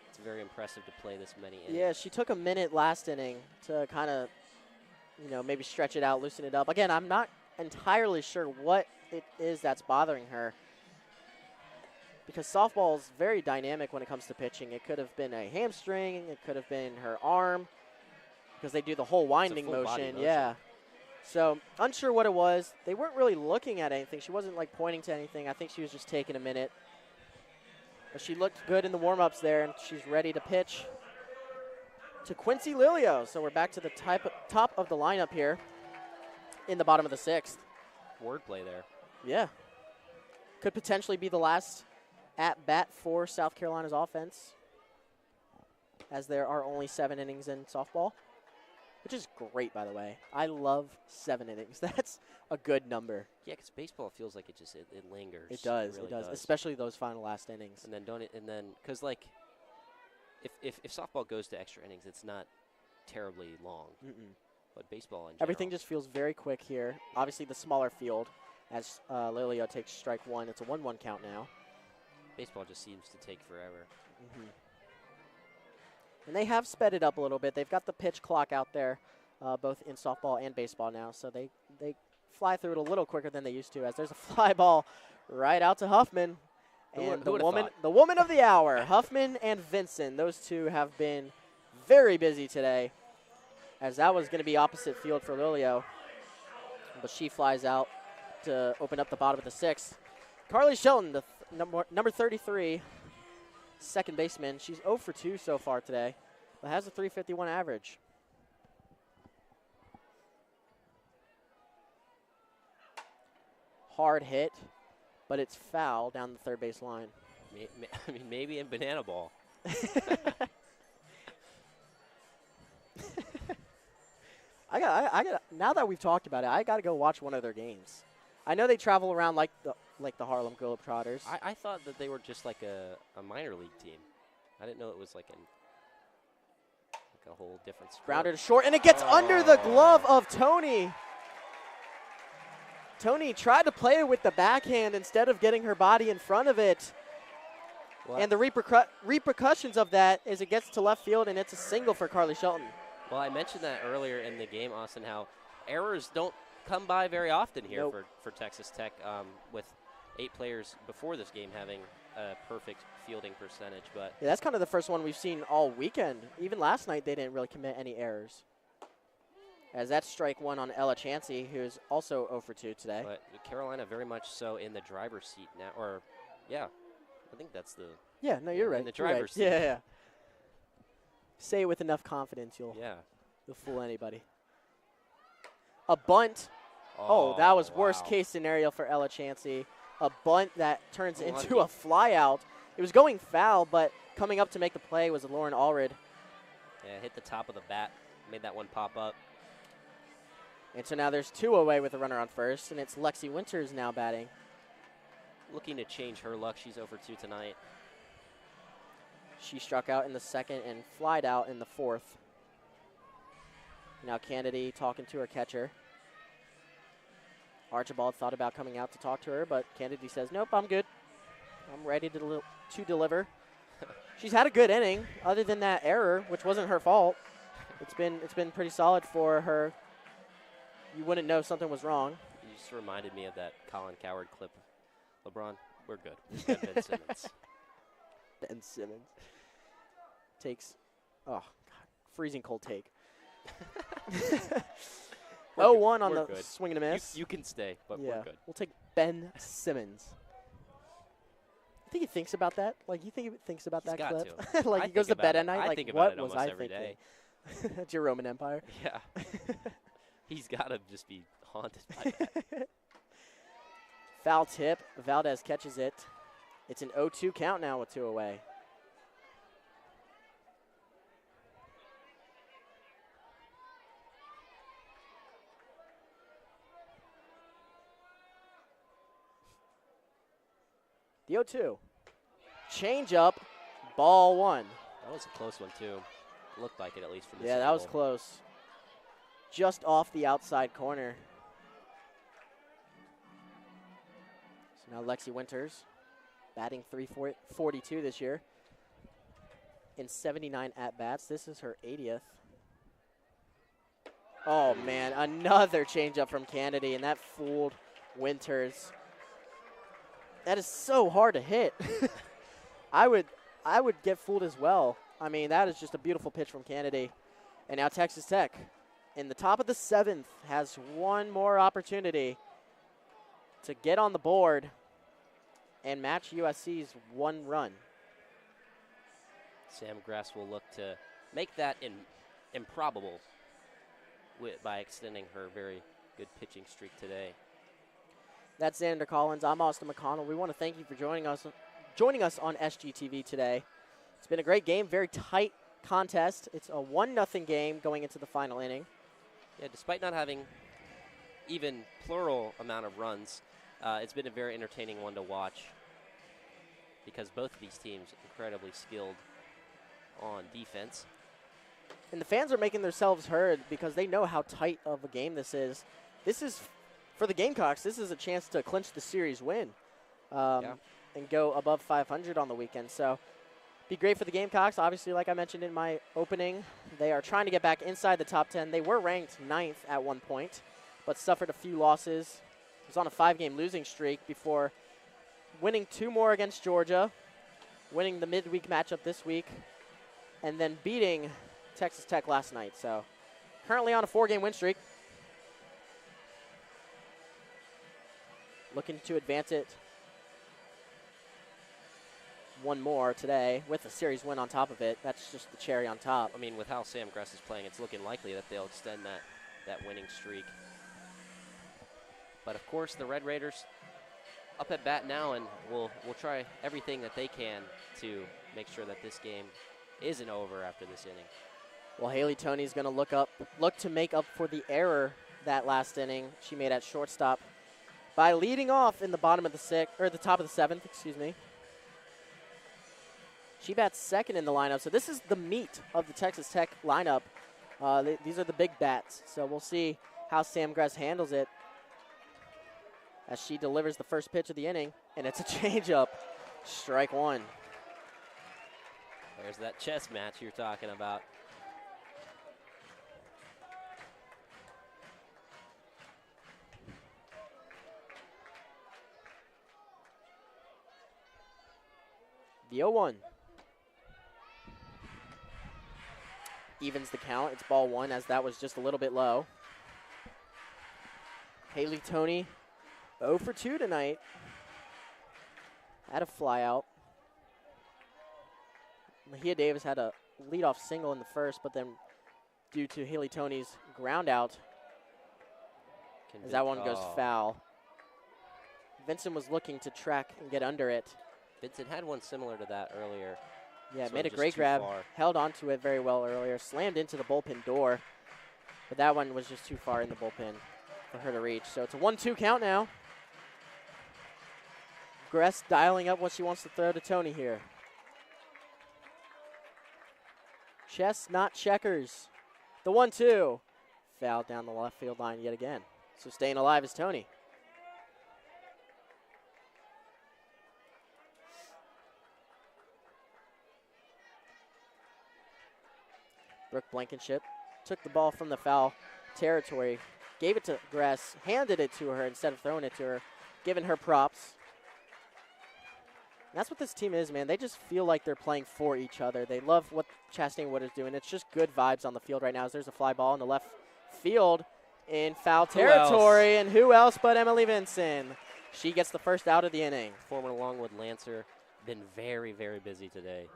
It's very impressive to play this many innings. Yeah, she took a minute last inning to kind of, maybe stretch it out, loosen it up. Again, I'm not entirely sure what it is that's bothering her, because softball is very dynamic when it comes to pitching. It could have been a hamstring, it could have been her arm, because they do the whole winding motion. Yeah. So unsure what it was. They weren't really looking at anything. She wasn't like pointing to anything. I think she was just taking a minute. But she looked good in the warm-ups there, and she's ready to pitch to Quincy Lilio. So we're back to the top of the lineup here in the bottom of the 6th. Wordplay there. Yeah. Could potentially be the last at-bat for South Carolina's offense, as there are only 7 innings in softball, which is great, by the way. I love 7 innings. That's a good number. Yeah, because baseball feels like it lingers. It does. Really it does, especially those final last innings. And then because like, if softball goes to extra innings, it's not terribly long. But baseball in general, everything just feels very quick here. Obviously, the smaller field, as Lilio takes strike 1. It's a 1-1 count now. Baseball just seems to take forever. And they have sped it up a little bit. They've got the pitch clock out there, both in softball and baseball now. So they fly through it a little quicker than they used to, as there's a fly ball right out to Huffman. And the woman of the hour, Huffman and Vinson. Those two have been very busy today, as that was going to be opposite field for Lilio. But she flies out to open up the bottom of the 6th. Carly Shelton, the number 33, second baseman. She's 0 for 2 so far today, but has a .351 average. Hard hit, but it's foul down the third base line. I mean, maybe in banana ball. I got. Now that we've talked about it, I got to go watch one of their games. I know they travel around like the Harlem Globetrotters. I thought that they were just like a minor league team. I didn't know it was like a whole different sport. Grounder to short, and it gets under the glove of Tony. Tony tried to play it with the backhand instead of getting her body in front of it. Well, and the repercussions of that is it gets to left field, and it's a single for Carly Shelton. Well, I mentioned that earlier in the game, Austin, how errors don't come by very often here for Texas Tech, with 8 players before this game having a perfect fielding percentage. But yeah, that's kind of the first one we've seen all weekend. Even last night, they didn't really commit any errors. As that's strike 1 on Ella Chansey, who's also 0 for 2 today. But Carolina very much so in the driver's seat now. Or, yeah, I think that's the... Yeah, no, you're right. In the driver's seat. Yeah. Say it with enough confidence, you'll fool anybody. A bunt. Oh, that was worst case scenario for Ella Chansey. A bunt that turns into a fly out. It was going foul, but coming up to make the play was Lauren Allred. Yeah, hit the top of the bat, made that one pop up. And so now there's 2 away with a runner on first, and it's Lexi Winters now batting. Looking to change her luck. She's 0 for 2 tonight. She struck out in the 2nd and flied out in the 4th. Now Kennedy talking to her catcher. Archibald thought about coming out to talk to her, but Kennedy says, nope, I'm good. I'm ready to deliver. She's had a good inning, other than that error, which wasn't her fault. It's been pretty solid for her. You wouldn't know something was wrong. You just reminded me of that Colin Cowherd clip. LeBron, we're good. We've got Ben Simmons. Ben Simmons takes, freezing cold take. 0-1 on the swing and a miss. You can stay, but we're good. We'll take Ben Simmons. You think he thinks about that? Like, you think he thinks about that clip? Like, he goes to bed at night? Like, what was I thinking? That's your Roman Empire. Yeah. He's got to just be haunted by that. Foul tip. Valdez catches it. It's an 0-2 count now with 2 away. The 0-2. Change up. Ball 1. That was a close one, too. Looked like it, at least from this Yeah, that was close. Just off the outside corner. So now Lexi Winters batting .342 this year in 79 at-bats. This is her 80th. Oh, man, another changeup from Kennedy, and that fooled Winters. That is so hard to hit. I would get fooled as well. I mean, that is just a beautiful pitch from Kennedy. And now Texas Tech, in the top of the 7th, has one more opportunity to get on the board and match USC's 1 run. Sam Grass will look to make that improbable by extending her very good pitching streak today. That's Zander Collins. I'm Austin McConnell. We want to thank you for joining us on SGTV today. It's been a great game, very tight contest. It's a 1-0 game going into the final inning. Yeah, despite not having even plural amount of runs, it's been a very entertaining one to watch because both of these teams are incredibly skilled on defense. And the fans are making themselves heard because they know how tight of a game this is. This is, for the Gamecocks, this is a chance to clinch the series win and go above 500 on the weekend. So be great for the Gamecocks. Obviously, like I mentioned in my opening, they are trying to get back inside the top 10. They were ranked 9th at one point, but suffered a few losses. It was on a 5-game losing streak before winning 2 more against Georgia, winning the midweek matchup this week, and then beating Texas Tech last night. So currently on a 4-game win streak. Looking to advance it one more today with a series win on top of it. That's just the cherry on top. I mean, with how Sam Grass is playing, it's looking likely that they'll extend that winning streak. But, of course, the Red Raiders up at bat now, and we'll try everything that they can to make sure that this game isn't over after this inning. Well, Haley Toney's going to look to make up for the error that last inning she made at shortstop by leading off in the bottom of the 6th, or the top of the 7th, excuse me. She bats second in the lineup, so this is the meat of the Texas Tech lineup. These are the big bats, so we'll see how Sam Grass handles it as she delivers the first pitch of the inning, and it's a changeup. Strike 1. There's that chess match you're talking about. The 0-1. Evens the count. It's ball 1 as that was just a little bit low. Haley Toney 0 for 2 tonight. Had a fly out. Mahia Davis had a leadoff single in the first, but then due to Haley Toney's ground out, as that one goes foul. Vincent was looking to track and get under it. Vincent had one similar to that earlier. Yeah, made a great grab, held onto it very well earlier, slammed into the bullpen door, but that one was just too far in the bullpen for her to reach. So it's a 1-2 count now. Gress dialing up what she wants to throw to Toney here. Chess, not checkers. The 1-2. Foul down the left field line yet again. So staying alive is Toney. Brooke Blankenship took the ball from the foul territory, gave it to Gress, handed it to her instead of throwing it to her, giving her props. And that's what this team is, man. They just feel like they're playing for each other. They love what Chastain Wood is doing. It's just good vibes on the field right now as there's a fly ball in the left field in foul territory. And who else but Emily Vinson? She gets the first out of the inning. Foreman Longwood Lancer been very, very busy today.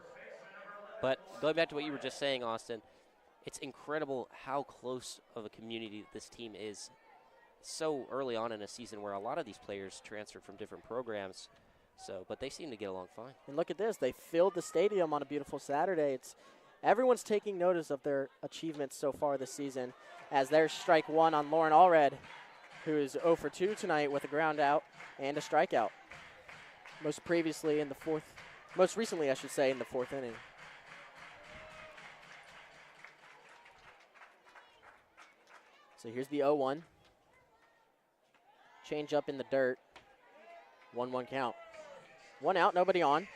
But going back to what you were just saying, Austin, It's incredible how close of a community this team is so early on in a season where a lot of these players transferred from different programs. So, but they seem to get along fine. And look at this. They filled the stadium on a beautiful Saturday. Everyone's taking notice of their achievements so far this season, as there's strike one on Lauren Allred, who is 0 for 2 tonight with a ground out and a strikeout. Most recently, I should say, in the 4th inning. So here's the 0-1. Change up in the dirt. 1-1 count. 1 out, nobody on.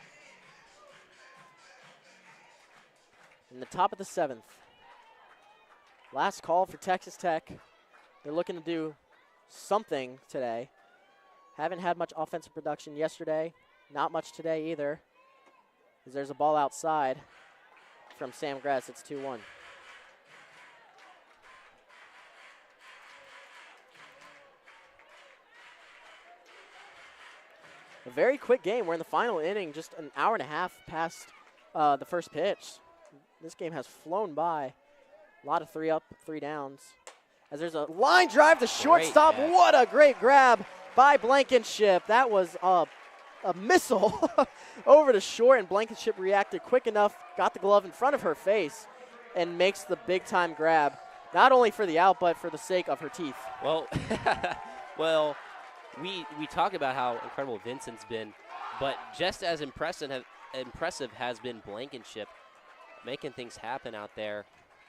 In the top of the 7th. Last call for Texas Tech. They're looking to do something today. Haven't had much offensive production yesterday. Not much today either. As there's a ball outside from Sam Gress. It's 2-1. A very quick game. We're in the final inning, just an hour and a half past the first pitch. This game has flown by. A lot of 3 up, 3 downs. As there's a line drive to shortstop. What a great grab by Blankenship. That was a missile over to short, and Blankenship reacted quick enough, got the glove in front of her face, and makes the big-time grab, not only for the out, but for the sake of her teeth. Well, well, we talk about how incredible Vincent's been, but just as impressive has been Blankenship, making things happen out there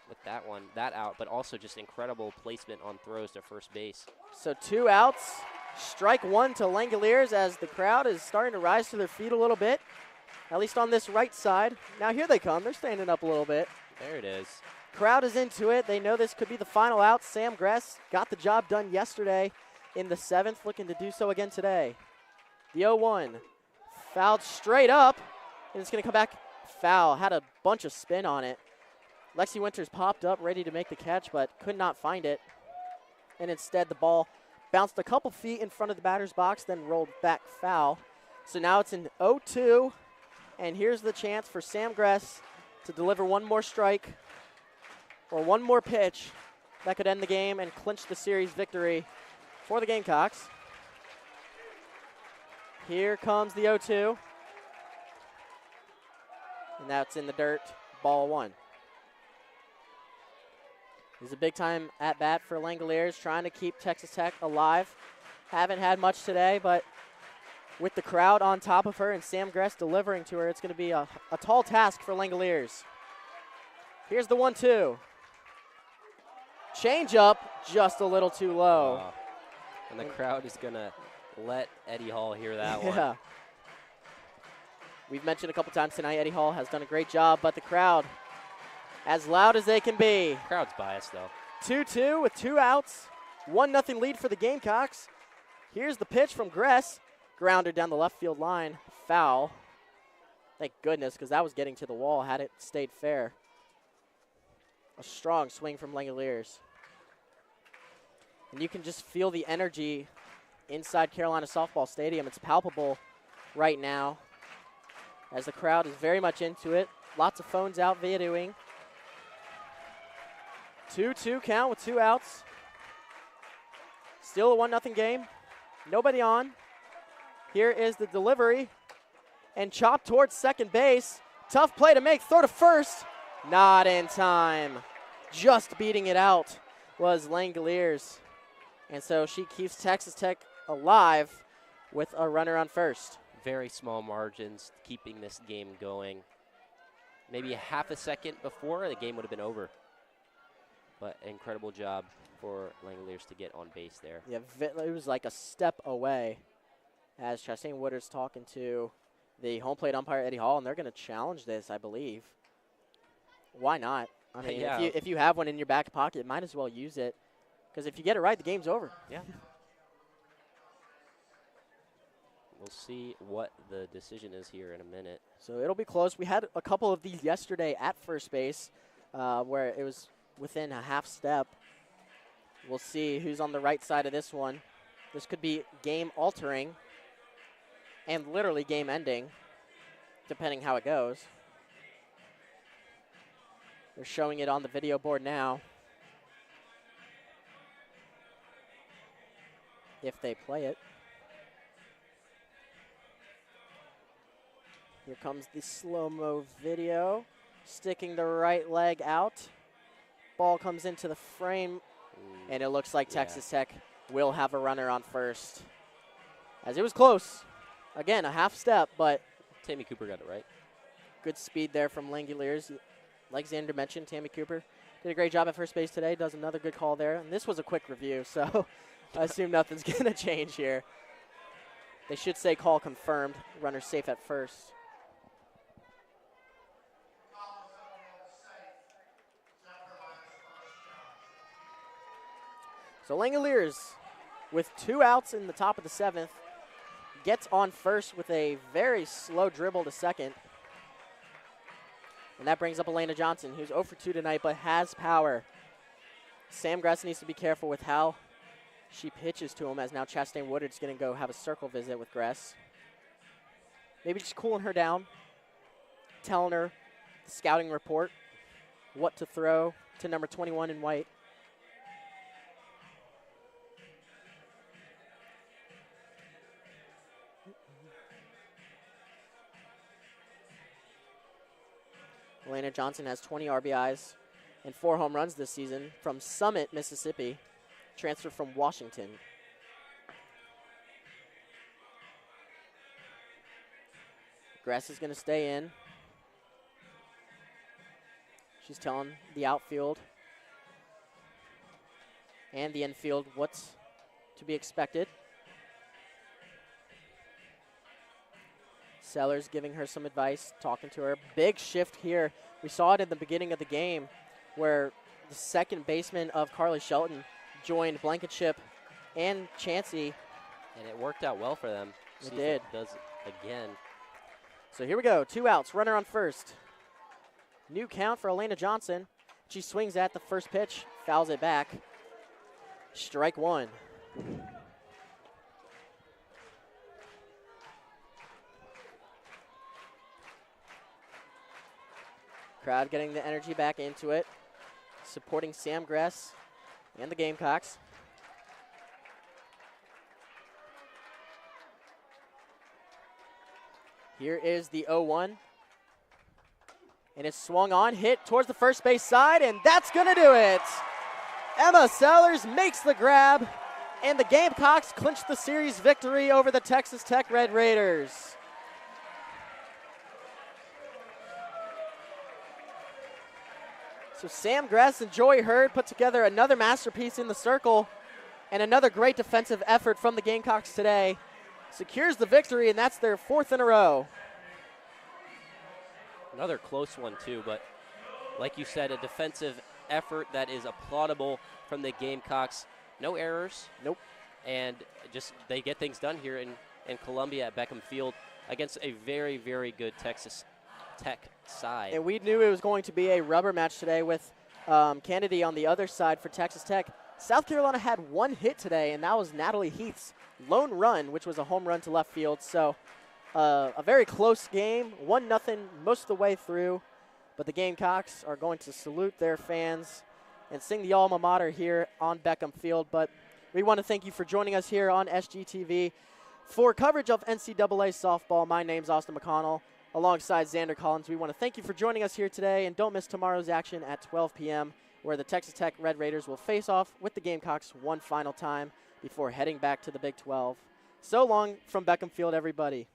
with that out, but also just incredible placement on throws to first base. So 2 outs, strike 1 to Langoliers, as the crowd is starting to rise to their feet a little bit, at least on this right side. Now here they come. They're standing up a little bit. There it is. Crowd is into it. They know this could be the final out. Sam Gress got the job done yesterday in the 7th, looking to do so again today. The 0-1, fouled straight up, and it's going to come back foul. Had a bunch of spin on it. Lexi Winters popped up ready to make the catch, but could not find it. And instead, the ball bounced a couple feet in front of the batter's box, then rolled back foul. So now it's an 0-2, and here's the chance for Sam Gress to deliver one more strike or one more pitch that could end the game and clinch the series victory for the Gamecocks. Here comes the 0-2. And that's in the dirt, ball 1. This is a big-time at-bat for Langoliers, trying to keep Texas Tech alive. Haven't had much today, but with the crowd on top of her and Sam Gress delivering to her, it's going to be a tall task for Langoliers. Here's the 1-2. Change up, just a little too low. And the crowd is going to let Eddie Hall hear that one. Yeah. We've mentioned a couple times tonight, Eddie Hall has done a great job, but the crowd, as loud as they can be. Crowd's biased, though. 2-2 with 2 outs. 1-0 lead for the Gamecocks. Here's the pitch from Gress. Grounder down the left field line. Foul. Thank goodness, because that was getting to the wall had it stayed fair. A strong swing from Langoliers. And you can just feel the energy inside Carolina Softball Stadium. It's palpable right now, as the crowd is very much into it. Lots of phones out videoing. 2-2 count with 2 outs. Still a 1-0 game. Nobody on. Here is the delivery. And chopped towards second base. Tough play to make. Throw to first. Not in time. Just beating it out was Langoliers. And so she keeps Texas Tech alive with a runner on first. Very small margins keeping this game going. Maybe a half a second before, the game would have been over. But incredible job for Langoliers to get on base there. Yeah, it was like a step away, as Chastain Woodard's talking to the home plate umpire, Eddie Hall, and they're going to challenge this, I believe. Why not? I mean, Yeah. if you have one in your back pocket, might as well use it. Because if you get it right, the game's over. Yeah. We'll see what the decision is here in a minute. So it'll be close. We had a couple of these yesterday at first base where it was within a half step. We'll see who's on the right side of this one. This could be game altering and literally game ending, depending how it goes. They're showing it on the video board now. If they play it. Here comes the slow-mo video. Sticking the right leg out. Ball comes into the frame. And it looks like Texas Tech will have a runner on first. As it was close. Again, a half step, but Tammy Cooper got it right. good speed there from Langoliers. Like Zander mentioned, Tammy Cooper did a great job at first base today. Does another good call there. And this was a quick review, so I assume nothing's going to change here. They should say call confirmed. Runner safe at first. So Langoliers, with 2 outs in the top of the 7th, gets on first with a very slow dribble to second. And that brings up Elena Johnson, who's 0 for 2 tonight, but has power. Sam Gress needs to be careful with how she pitches to him, as now Chastain Woodard's going to go have a circle visit with Gress. Maybe just cooling her down, telling her the scouting report, what to throw to number 21 in white. Elena Johnson has 20 RBIs and 4 home runs this season from Summit, Mississippi, transferred from Washington. Gress is going to stay in. She's telling the outfield and the infield what's to be expected. Sellers giving her some advice, talking to her. Big shift here. We saw it in the beginning of the game where the second baseman of Carly Shelton joined Blankenship and Chansey. And it worked out well for them. It did. Does it again. So here we go. 2 outs. Runner on first. New count for Elena Johnson. She swings at the first pitch, fouls it back. Strike 1. Crowd getting the energy back into it, supporting Sam Gress and the Gamecocks. Here is the 0-1. And it's swung on, hit towards the first base side, and that's going to do it. Emma Sellers makes the grab, and the Gamecocks clinch the series victory over the Texas Tech Red Raiders. So Sam Gress and Joey Hurd put together another masterpiece in the circle, and another great defensive effort from the Gamecocks today. Secures the victory, and that's their 4th in a row. Another close one, too, but like you said, a defensive effort that is applaudable from the Gamecocks. No errors. Nope. And just they get things done here in Columbia at Beckham Field against a very, very good Texas Tech side. And we knew it was going to be a rubber match today with Kennedy on the other side for Texas Tech. South Carolina had 1 hit today, and that was Natalie Heath's lone run, which was a home run to left field. So a very close game, 1-0 most of the way through. But the Gamecocks are going to salute their fans and sing the alma mater here on Beckham Field. But we want to thank you for joining us here on SGTV for coverage of NCAA softball. My name's Austin McConnell. Alongside Zander Collins, we want to thank you for joining us here today, and don't miss tomorrow's action at 12 p.m., where the Texas Tech Red Raiders will face off with the Gamecocks one final time before heading back to the Big 12. So long from Beckham Field, everybody.